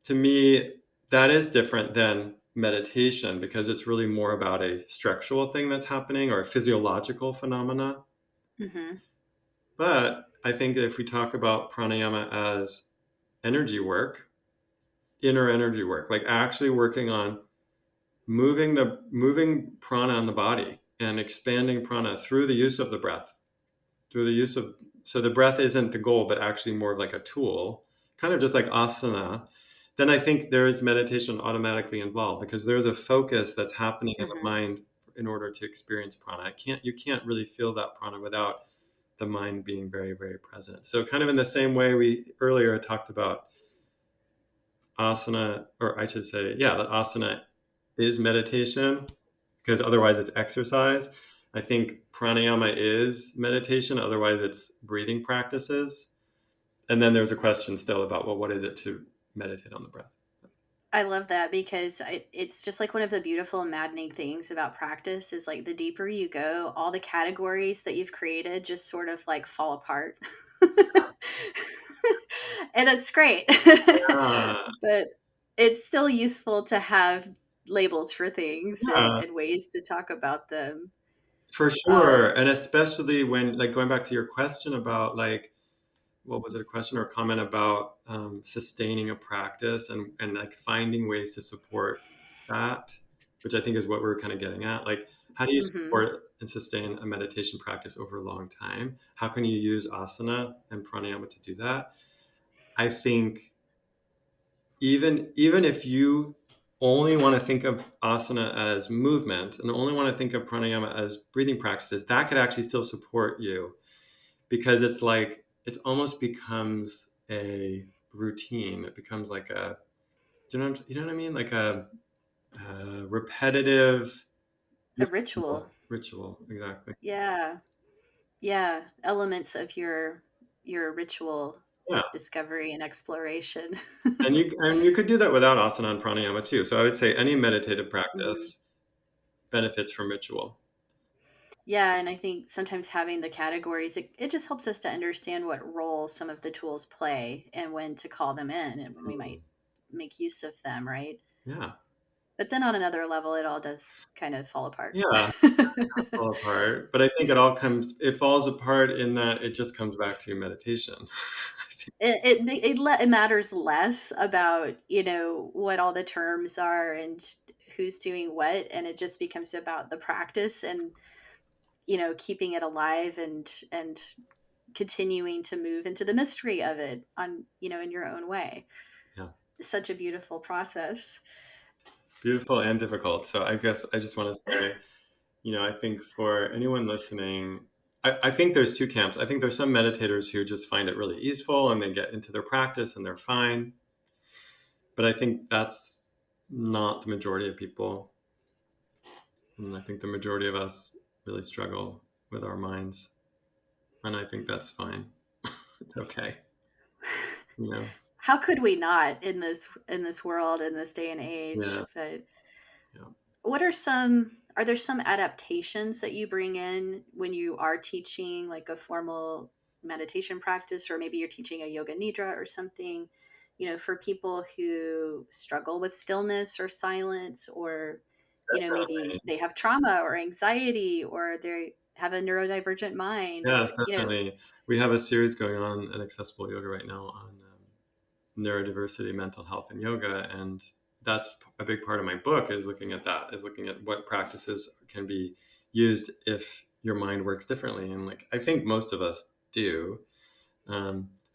to me, that is different than meditation because it's really more about a structural thing that's happening or a physiological phenomena. Hmm. But I think that if we talk about pranayama as energy work, inner energy work, like actually working on moving prana in the body and expanding prana through the use of the breath, through the use of, so the breath isn't the goal but actually more of like a tool, kind of just like asana, then I think there is meditation automatically involved because there's a focus that's happening in the Hmm. mind in order to experience prana. You can't really feel that prana without the mind being very, very present. So kind of in the same way we earlier talked about asana, or I should say, yeah, that asana is meditation because otherwise it's exercise. I think pranayama is meditation, otherwise it's breathing practices. And then there's a question still about, well, what is it to meditate on the breath? I love that because it's just like one of the beautiful, maddening things about practice is like the deeper you go, all the categories that you've created just sort of like fall apart. And it's great. Yeah, But it's still useful to have labels for things yeah, and ways to talk about them. for Um, sure. And especially when, like, going back to your question about, like, what was it, a question or a comment about sustaining a practice and like finding ways to support that, which I think is what we're kind of getting at. Like, how do you mhm, support and sustain a meditation practice over a long time? How can you use asana and pranayama to do that? I think even if you only want to think of asana as movement and only want to think of pranayama as breathing practices, that could actually still support you because it's like it almost becomes a routine. It becomes like a, you know what I mean? Like a repetitive a ritual. ritual. Exactly. Yeah. Yeah. Elements of your ritual. Yeah. discovery and exploration. And you could do that without asana and pranayama too. So I would say any meditative Mhm. practice benefits from ritual. Yeah, and I think sometimes having the categories, it just helps us to understand what role some of the tools play and when to call them in and when we Mm. might make use of them, right? Yeah. But then on another level, it all does kind of fall apart. Yeah. Fall apart. But I think it falls apart in that it just comes back to meditation. It matters less about, what all the terms are and who's doing what, and it just becomes about the practice and, keeping it alive and continuing to move into the mystery of it on, in your own way. Yeah. It's such a beautiful process. Beautiful and difficult. So I guess I just want to say, I think for anyone listening, I think there's two camps. I think there's some meditators who just find it really easeful and they get into their practice and they're fine. But I think that's not the majority of people. And I think the majority of us really struggle with our minds. And I think that's fine. It's okay. You know? How could we not in this world in this day and age? Yeah. But Yeah. are there some adaptations that you bring in when you are teaching like a formal meditation practice, or maybe you're teaching a yoga nidra or something, for people who struggle with stillness or silence, or maybe Definitely. they have trauma or anxiety, or they have a neurodivergent mind, Yes, definitely. We have a series going on at Accessible Yoga right now on neurodiversity, mental health, and yoga. And that's a big part of my book is looking at that, is looking at what practices can be used if your mind works differently. And like, I think most of us do.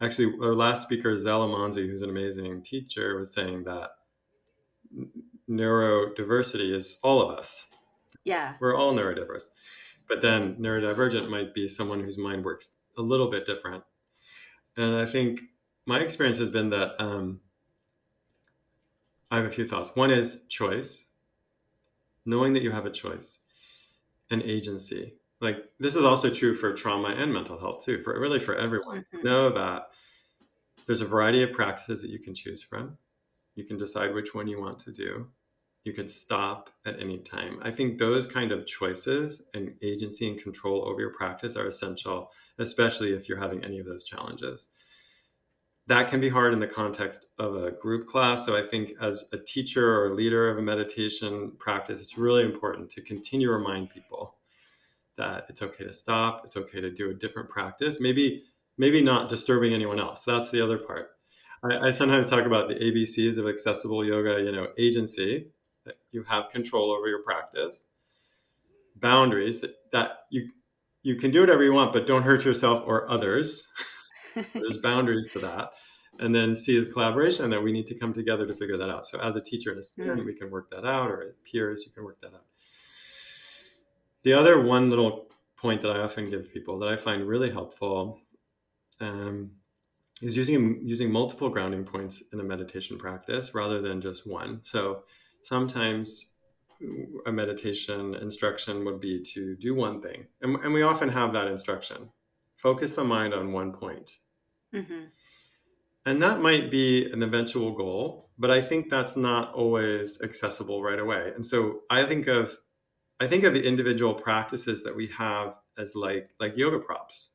Actually, our last speaker, Zella Monzi, who's an amazing teacher, was saying that neurodiversity is all of us. yeah. We're all neurodiverse. But then neurodivergent might be someone whose mind works a little bit different. And I think my experience has been that I have a few thoughts. One is choice, knowing that you have a choice, and agency. Like this is also true for trauma and mental health too, for really for everyone. Hmm. Know that there's a variety of practices that you can choose from. You can decide which one you want to do. You can stop at any time. I think those kind of choices and agency and control over your practice are essential, especially if you're having any of those challenges. That can be hard in the context of a group class. So I think as a teacher or leader of a meditation practice, it's really important to continue to remind people that it's okay to stop. It's okay to do a different practice. Maybe not disturbing anyone else. That's the other part. I sometimes talk about the ABCs of accessible yoga, agency, that you have control over your practice, boundaries that you can do whatever you want, but don't hurt yourself or others. There's boundaries to that. And then C is collaboration, that we need to come together to figure that out. So as a teacher and a student, Mm. we can work that out, or as peers, you can work that out. The other one little point that I often give people that I find really helpful um, is using multiple grounding points in a meditation practice rather than just one. So sometimes a meditation instruction would be to do one thing, and we often have that instruction: focus the mind on one point. Hmm. And that might be an eventual goal, but I think that's not always accessible right away. And so I think of the individual practices that we have as like yoga props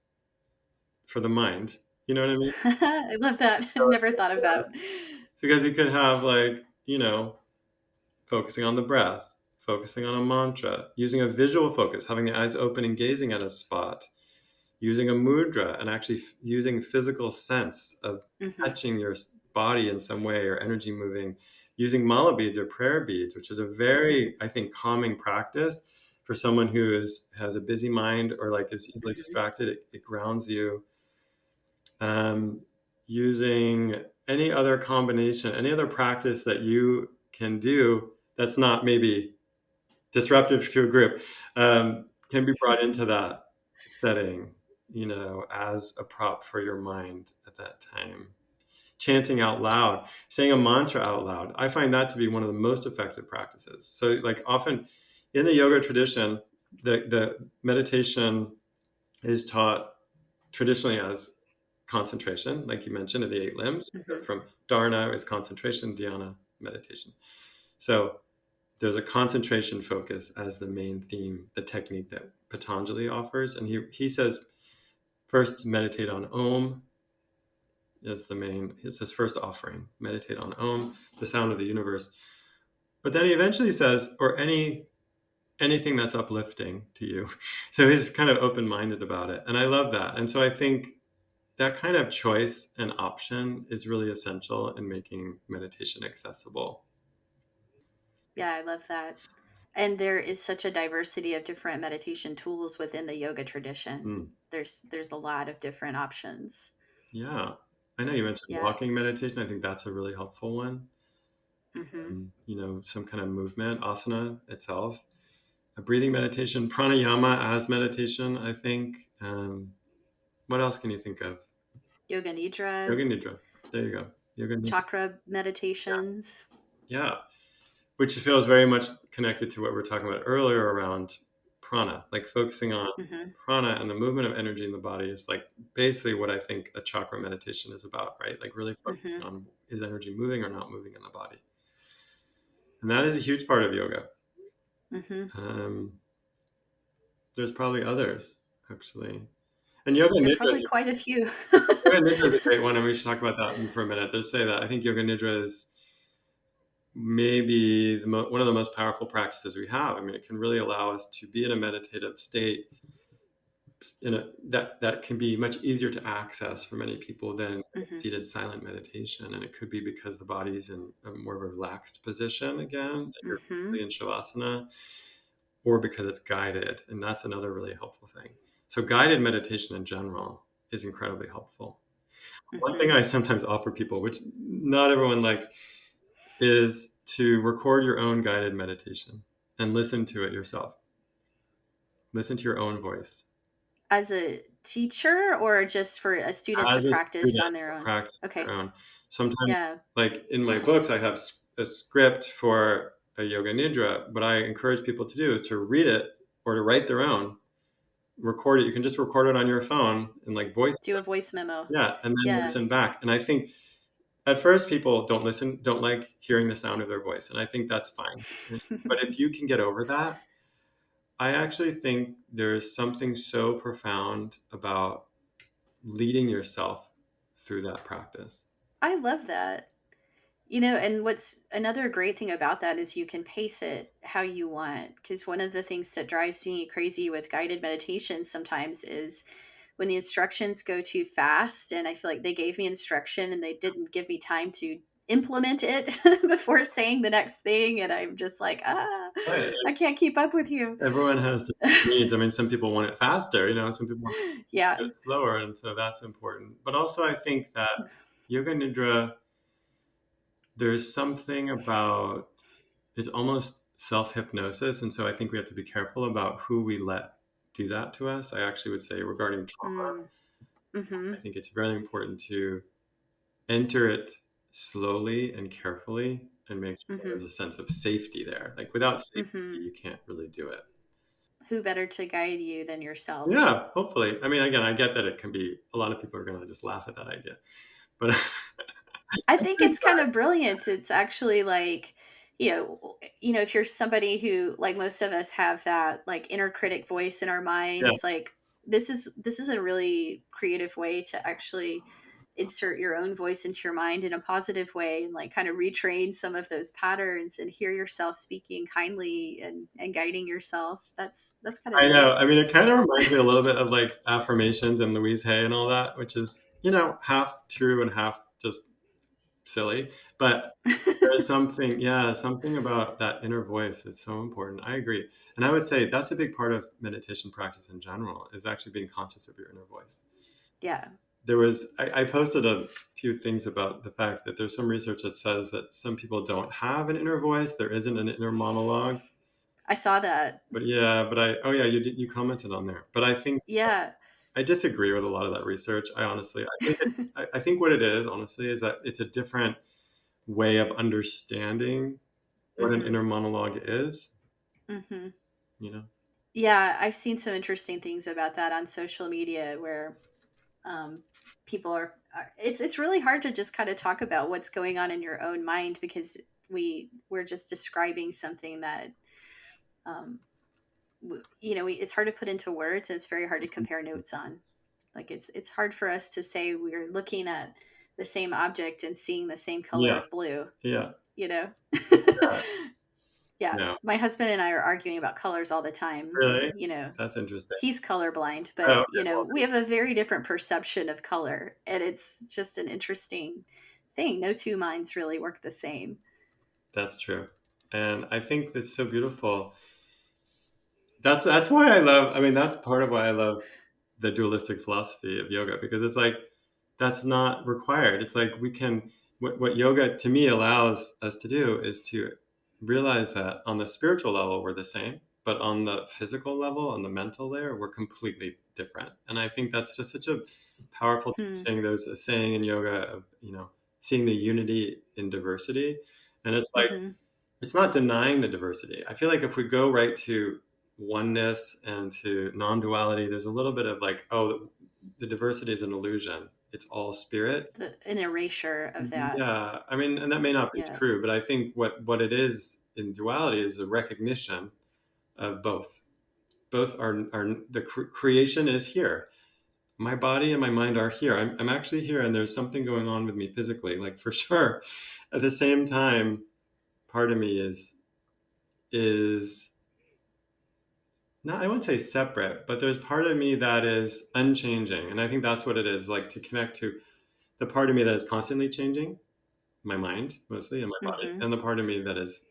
for the mind. You know what I mean? I love that. I've never thought of that. Because you could have focusing on the breath, focusing on a mantra, using a visual focus, having the eyes open and gazing at a spot, using a mudra and actually using physical sense of Hmm. touching your body in some way or energy moving, using mala beads or prayer beads, which is a very, I think, calming practice for someone who has a busy mind or like is easily Hmm. distracted. It grounds you. Um, Using any other combination, any other practice that you can do that's not maybe disruptive to a group, can be brought into that setting, as a prop for your mind at that time. Chanting out loud, saying a mantra out loud, I find that to be one of the most effective practices. So, like often in the yoga tradition, the meditation is taught traditionally as concentration, like you mentioned, of the 8 limbs. Mm-hmm. From dharana is concentration, dhyana, meditation. So there's a concentration focus as the main theme, the technique that Patanjali offers. And he says, first meditate on Om is the main, it's his first offering. Meditate on Om, the sound of the universe. But then he eventually says, or anything that's uplifting to you. So he's kind of open-minded about it. And I love that. And so I think that kind of choice and option is really essential in making meditation accessible. Yeah, I love that. And there is such a diversity of different meditation tools within the yoga tradition. Mm, There's a lot of different options. yeah. I know you mentioned Yeah. walking meditation. I think that's a really helpful one. Mm-hmm. Some kind of movement, asana itself. A breathing meditation, pranayama as meditation, I think. What else can you think of? Yoga nidra, Yoga nidra. There you go. Yoga nidra. chakra meditations. Yeah. Which feels very much connected to what we were talking about earlier around prana, like focusing on Mm-hmm. prana and the movement of energy in the body is like basically what I think a chakra meditation is about, right? Like really focusing Mm-hmm. on, is energy moving or not moving in the body? And that is a huge part of yoga. Mm-hmm. Um, there's probably others actually. And yoga There are nidra probably is quite a few. yoga nidra is a great one, and we should talk about that for a minute. Just say that I think yoga nidra is maybe one of the most powerful practices we have. I mean, it can really allow us to be in a meditative state that can be much easier to access for many people than Mm-hmm. seated silent meditation. And it could be because the body's in a more relaxed position again, that you're Mm-hmm. really in shavasana, or because it's guided. And that's another really helpful thing. So guided meditation in general is incredibly helpful. One Mm-hmm. thing I sometimes offer people, which not everyone likes, is to record your own guided meditation and listen to it yourself. Listen to your own voice. As a teacher or just for a student to As a practice student, on their own? practice your Okay. own. Sometimes, Yeah. like in my books, I have a script for a yoga nidra. What I encourage people to do is to read it or to write their own, record it. You can just record it on your phone and like voice Do a voice memo. it. Yeah, and then Yeah. listen back. And I think at first people don't like hearing the sound of their voice, and I think that's fine. But if you can get over that, I actually think there is something so profound about leading yourself through that practice. I love that. And what's another great thing about that is you can pace it how you want. Because one of the things that drives me crazy with guided meditation sometimes is when the instructions go too fast. And I feel like they gave me instruction and they didn't give me time to implement it before saying the next thing. And I'm just like, Right. I can't keep up with you. Everyone has different needs. I mean, some people want it faster, some people want Yeah. it slower, and so that's important. But also, I think that yoga nidra, there's something about it's almost self hypnosis, and so I think we have to be careful about who we let do that to us. I actually would say regarding trauma, Mm. Mm-hmm. I think it's very important to enter it slowly and carefully and make sure Mm-hmm. there's a sense of safety there. Like without safety, Mm-hmm. you can't really do it. Who better to guide you than yourself? Yeah, hopefully. I mean, again, I get that it can be a lot of people are going to just laugh at that idea, but I think it's kind of brilliant. It's actually like, if you're somebody who, like most of us, have that like inner critic voice in our yeah, minds, like this is a really creative way to actually insert your own voice into your mind in a positive way and like kind of retrain some of those patterns and hear yourself speaking kindly and guiding yourself. That's kind of I know. neat. I mean, it kind of reminds me a little bit of like affirmations and Louise Hay and all that, which is, half true and half just silly. But there's something, yeah, something about that inner voice that's so important. I agree. And I would say that's a big part of meditation practice in general, is actually being conscious of your inner voice. Yeah, I posted a few things about the fact that there's some research that says that some people don't have an inner voice. There isn't an inner monologue. I saw that. But yeah, oh yeah, you commented on there. But I think Yeah. I disagree with a lot of that research. I think what it is, honestly, is that it's a different way of understanding what an Hmm. inner monologue is, Hmm. you know? Yeah, I've seen some interesting things about that on social media where um, people are it's really hard to just kind of talk about what's going on in your own mind, because we're just describing something that um, it's hard to put into words, and it's very hard to compare notes on. Like it's hard for us to say we're looking at the same object and seeing the same color Yeah. of blue, Yeah. you know. Yeah. Yeah, No. my husband and I are arguing about colors all the time, Really? and That's interesting. he's colorblind, Oh, but okay. Well, we have a very different perception of color, and it's just an interesting thing. No two minds really work the same. that's true. And I think that's so beautiful. That's why I love, I mean, that's part of why I love the dualistic philosophy of yoga, because it's like that's not required. It's like we can, what yoga to me allows us to do is to realize that on the spiritual level we're the same, but on the physical level, on the mental layer, we're completely different. And I think that's just such a powerful Hmm. teaching. There's a saying in yoga of, seeing the unity in diversity. And it's like, Mm-hmm. it's not denying the diversity. I feel like if we go right to oneness and to non-duality, there's a little bit of like, oh, the diversity is an illusion. It's all spirit. An erasure of that. Yeah, I mean, and that may not be Yeah. true, but I think what it is in duality is a recognition of both. Both are the creation is here. My body and my mind are here. I'm actually here, and there's something going on with me physically, like for sure. At the same time, part of me is not, I wouldn't say separate, but there's part of me that is unchanging. And I think that's what it is, like to connect to the part of me that is constantly changing, my mind mostly and my body, Mm-hmm. and the part of me that is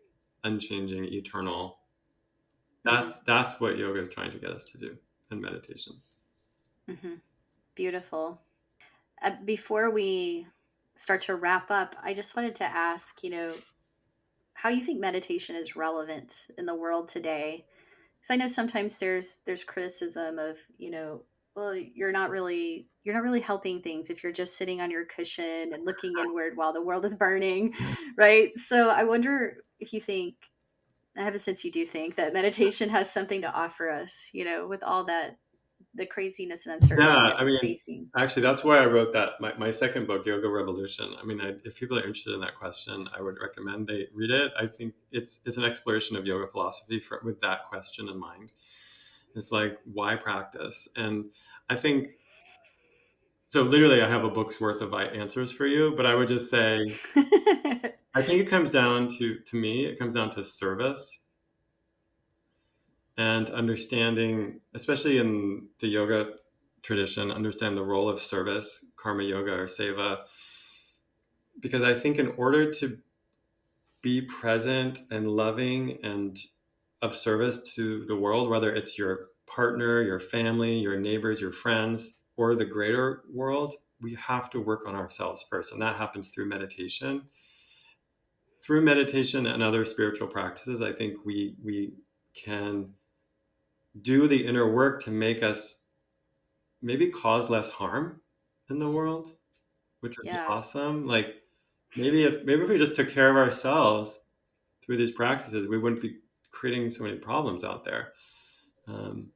unchanging, eternal. Mm-hmm. That's what yoga is trying to get us to do, and meditation. Mm-hmm. Beautiful. Before we start to wrap up, I just wanted to ask, how you think meditation is relevant in the world today. Because I know sometimes there's criticism of, well, you're not really helping things if you're just sitting on your cushion and looking inward while the world is burning, right? So I wonder if you think, I have a sense you do think that meditation has something to offer us, with all that, the craziness and uncertainty Yeah, that I we're mean, facing. actually, that's why I wrote that my second book, Yoga Revolution. I mean, if people are interested in that question, I would recommend they read it. I think it's an exploration of yoga philosophy with that question in mind. It's like, why practice? And I think so. Literally, I have a book's worth of answers for you, but I would just say, I think it comes down to me, it comes down to service and understanding, especially in the yoga tradition, understand the role of service, karma yoga or seva, because I think in order to be present and loving and of service to the world, whether it's your partner, your family, your neighbors, your friends, or the greater world, we have to work on ourselves first. And that happens through meditation. Through meditation and other spiritual practices, I think we can do the inner work to make us maybe cause less harm in the world, which would be Yeah, awesome. Like maybe if we just took care of ourselves through these practices, we wouldn't be creating so many problems out there, um,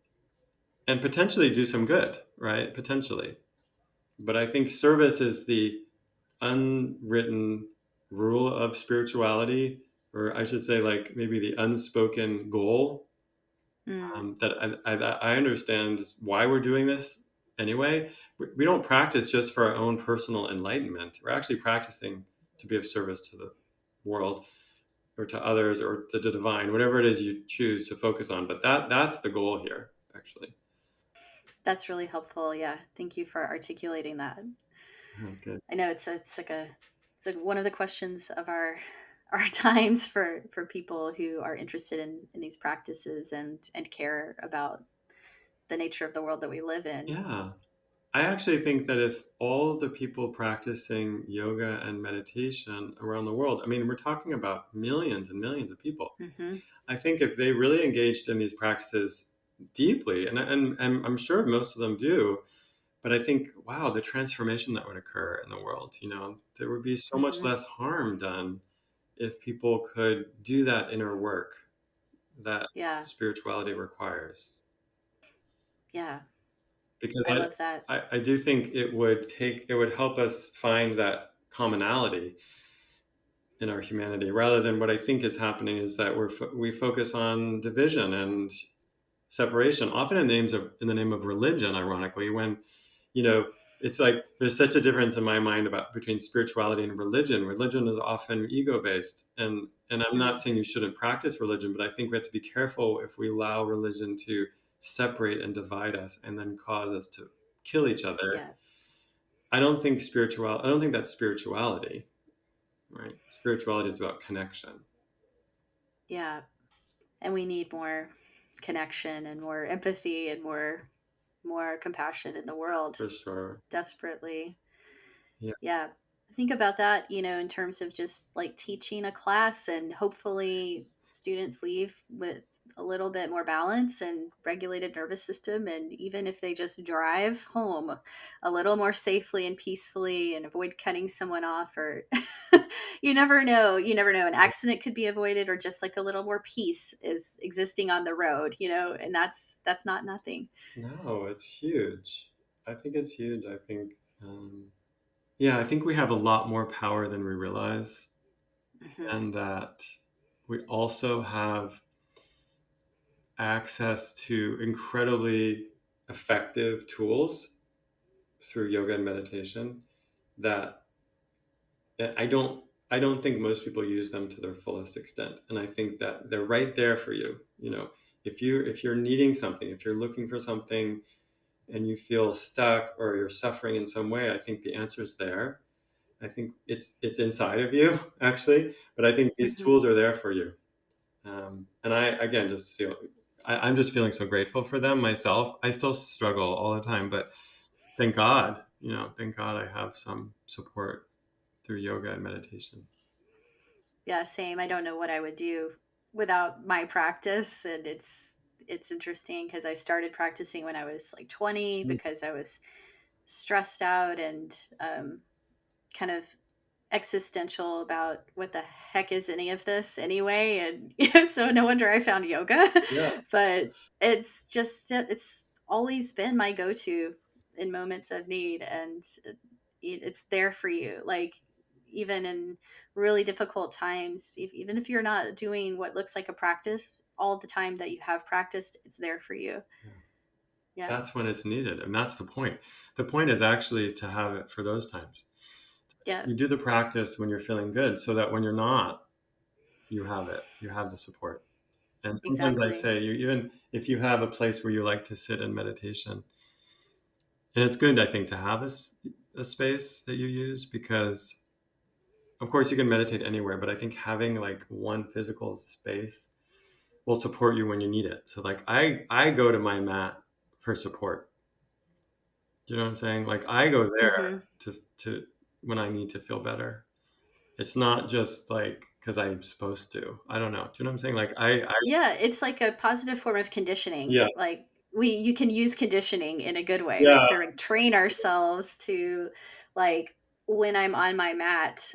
and potentially do some good, right? Potentially, but I think service is the unwritten rule of spirituality, or I should say, like maybe the unspoken goal, mm, that I understand why we're doing this anyway. We don't practice just for our own personal enlightenment. We're actually practicing to be of service to the world or to others or to the divine, whatever it is you choose to focus on. But that's the goal here, actually. that's really helpful. Yeah, thank you for articulating that. Oh, good. I know it's like one of the questions of our our times for people who are interested in these practices and care about the nature of the world that we live in. Yeah. I actually think that if all the people practicing yoga and meditation around the world, I mean, we're talking about millions and millions of people. Hmm. I think if they really engaged in these practices deeply, and I'm sure most of them do, but I think, wow, the transformation that would occur in the world, there would be so much Hmm. less harm done if people could do that inner work that Yeah, spirituality requires. yeah. because I love that. I do think it would help us find that commonality in our humanity, rather than what I think is happening is that we focus on division and separation, often in the name of religion, ironically, when, you know, it's like there's such a difference in my mind about between spirituality and religion. Religion is often ego based, and I'm not Mm, saying you shouldn't practice religion, but I think we have to be careful if we allow religion to separate and divide us and then cause us to kill each other. yeah, I don't think that's spirituality, right? Spirituality is about connection. yeah. And we need more connection and more empathy and more compassion in the world For sure. desperately. Yeah. Yeah. Think about that, in terms of just like teaching a class, and hopefully students leave with a little bit more balance and regulated nervous system. And even if they just drive home a little more safely and peacefully and avoid cutting someone off, or you never know. You never know. An accident could be avoided, or just like a little more peace is existing on the road, and that's not nothing. No, it's huge. I think it's huge. I think, yeah, I think we have a lot more power than we realize, Hmm. and that we also have access to incredibly effective tools through yoga and meditation that I don't think most people use them to their fullest extent. And I think that they're right there for you. You know, if you're needing something, if you're looking for something and you feel stuck or you're suffering in some way, I think the answer is there. I think it's inside of you actually, but I think these Hmm. tools are there for you. And I again just feel I'm just feeling so grateful for them myself. I still struggle all the time, but thank God, thank God I have some support through yoga and meditation. Yeah, same. I don't know what I would do without my practice, and it's interesting because I started practicing when I was like 20 because I was stressed out and kind of existential about what the heck is any of this anyway. And so no wonder I found yoga. Yeah, But it's always been my go-to in moments of need, and it's there for you, like even in really difficult times. Even if you're not doing what looks like a practice all the time that you have practiced, it's there for you. yeah. Yeah. That's when it's needed, and that's the point. The point is actually to have it for those times. Yeah. You do the practice when you're feeling good, so that when you're not, you have it. You have the support. And sometimes I Exactly. say, you even if you have a place where you like to sit in meditation, and it's good, I think, to have a space that you use, because, of course, you can meditate anywhere, but I think having like one physical space will support you when you need it. So, like, I go to my mat for support. Do you know what I'm saying? Like, I go there Hmm. to when I need to feel better. It's not just like because I'm supposed to. I don't know. Do you know what I'm saying? Like, I Yeah, it's like a positive form of conditioning. yeah, Like you can use conditioning in a good way, like yeah, to train ourselves to, like, when I'm on my mat,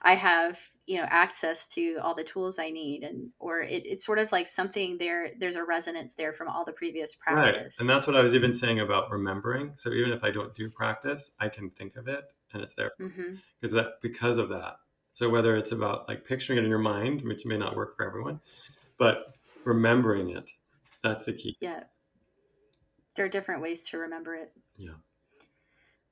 I have, access to all the tools I need, and or it's sort of like something there's a resonance there from all the previous right. And practice. that's what I was even saying about remembering. So even if I don't do practice, I can think of it and it's there Hmm. because of that. So whether it's about like picturing it in your mind, which may not work for everyone, but remembering it, that's the key. Yeah, there are different ways to remember it. Yeah.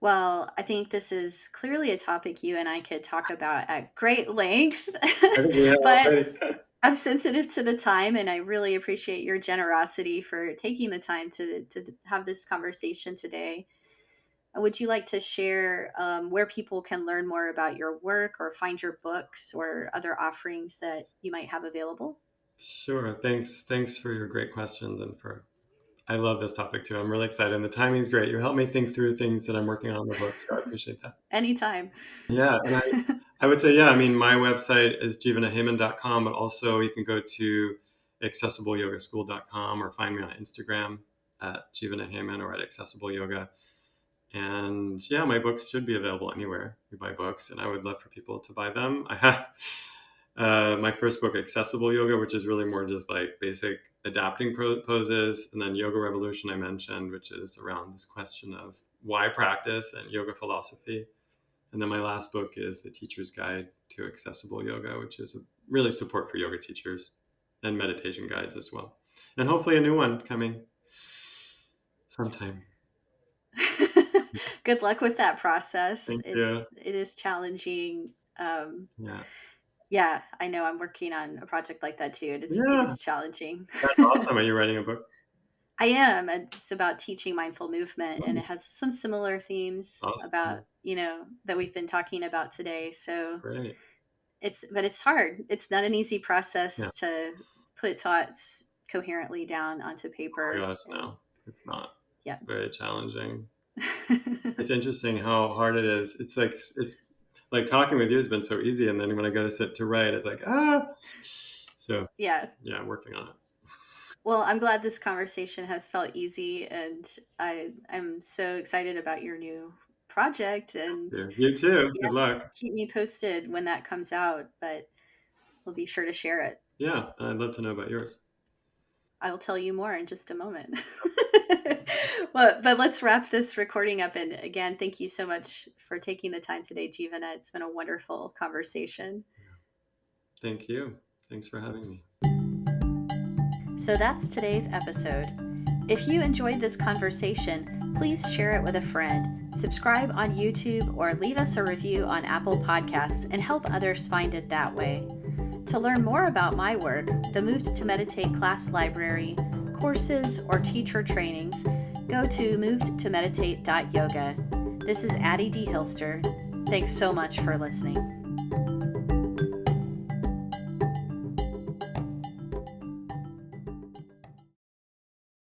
Well, I think this is clearly a topic you and I could talk about at great length, I think we have but already. I'm sensitive to the time, and I really appreciate your generosity for taking the time to have this conversation today. Would you like to share where people can learn more about your work or find your books or other offerings that you might have available? Sure. Thanks for your great questions and for I love this topic too. I'm really excited and the timing's great. You helped me think through things that I'm working on in the book, so I appreciate that. Anytime. Yeah, and I would say, yeah, I mean, my website is jivanaheyman.com, but also you can go to accessibleyogaschool.com or find me on Instagram at Jivana Heyman or at Accessible Yoga. And yeah, my books should be available anywhere you buy books, and I would love for people to buy them. My first book, Accessible Yoga, which is really more just like basic adapting poses. And then Yoga Revolution, I mentioned, which is around this question of why practice and yoga philosophy. And then my last book is The Teacher's Guide to Accessible Yoga, which is really support for yoga teachers and meditation guides as well. And hopefully a new one coming sometime. Good luck with that process. Thank you. It is challenging. Yeah. Yeah, I know I'm working on a project like that too. It Yeah. is challenging. That's awesome. Are you writing a book? I am. It's about teaching mindful movement, and Oh, it has some similar themes about, awesome. that we've been talking about today. So Great. but it's hard. It's not an easy Yeah. process to put thoughts coherently down onto Oh my paper. gosh, And no, it's not. yeah. Very challenging. It's interesting how hard it is. It's like talking with you has been so easy, and then when I go to sit to write, it's like So Yeah. yeah, I'm working on it. Well, I'm glad this conversation has felt easy, and I'm so excited about your new project. And You too. yeah, Good luck. keep me posted when that comes out, but we'll be sure to share it. Yeah, I'd love to know about yours. I'll tell you more in just a moment. Well, but let's wrap this recording up. And again, thank you so much for taking the time today, Jivana. It's been a wonderful conversation. Thank you. Thanks for having me. So that's today's episode. If you enjoyed this conversation, please share it with a friend, subscribe on YouTube, or leave us a review on Apple Podcasts and help others find it that way. To learn more about my work, the Moved to Meditate class library, courses, or teacher trainings, go to movedtomeditate.yoga. This is Addie D. Hilster. Thanks so much for listening.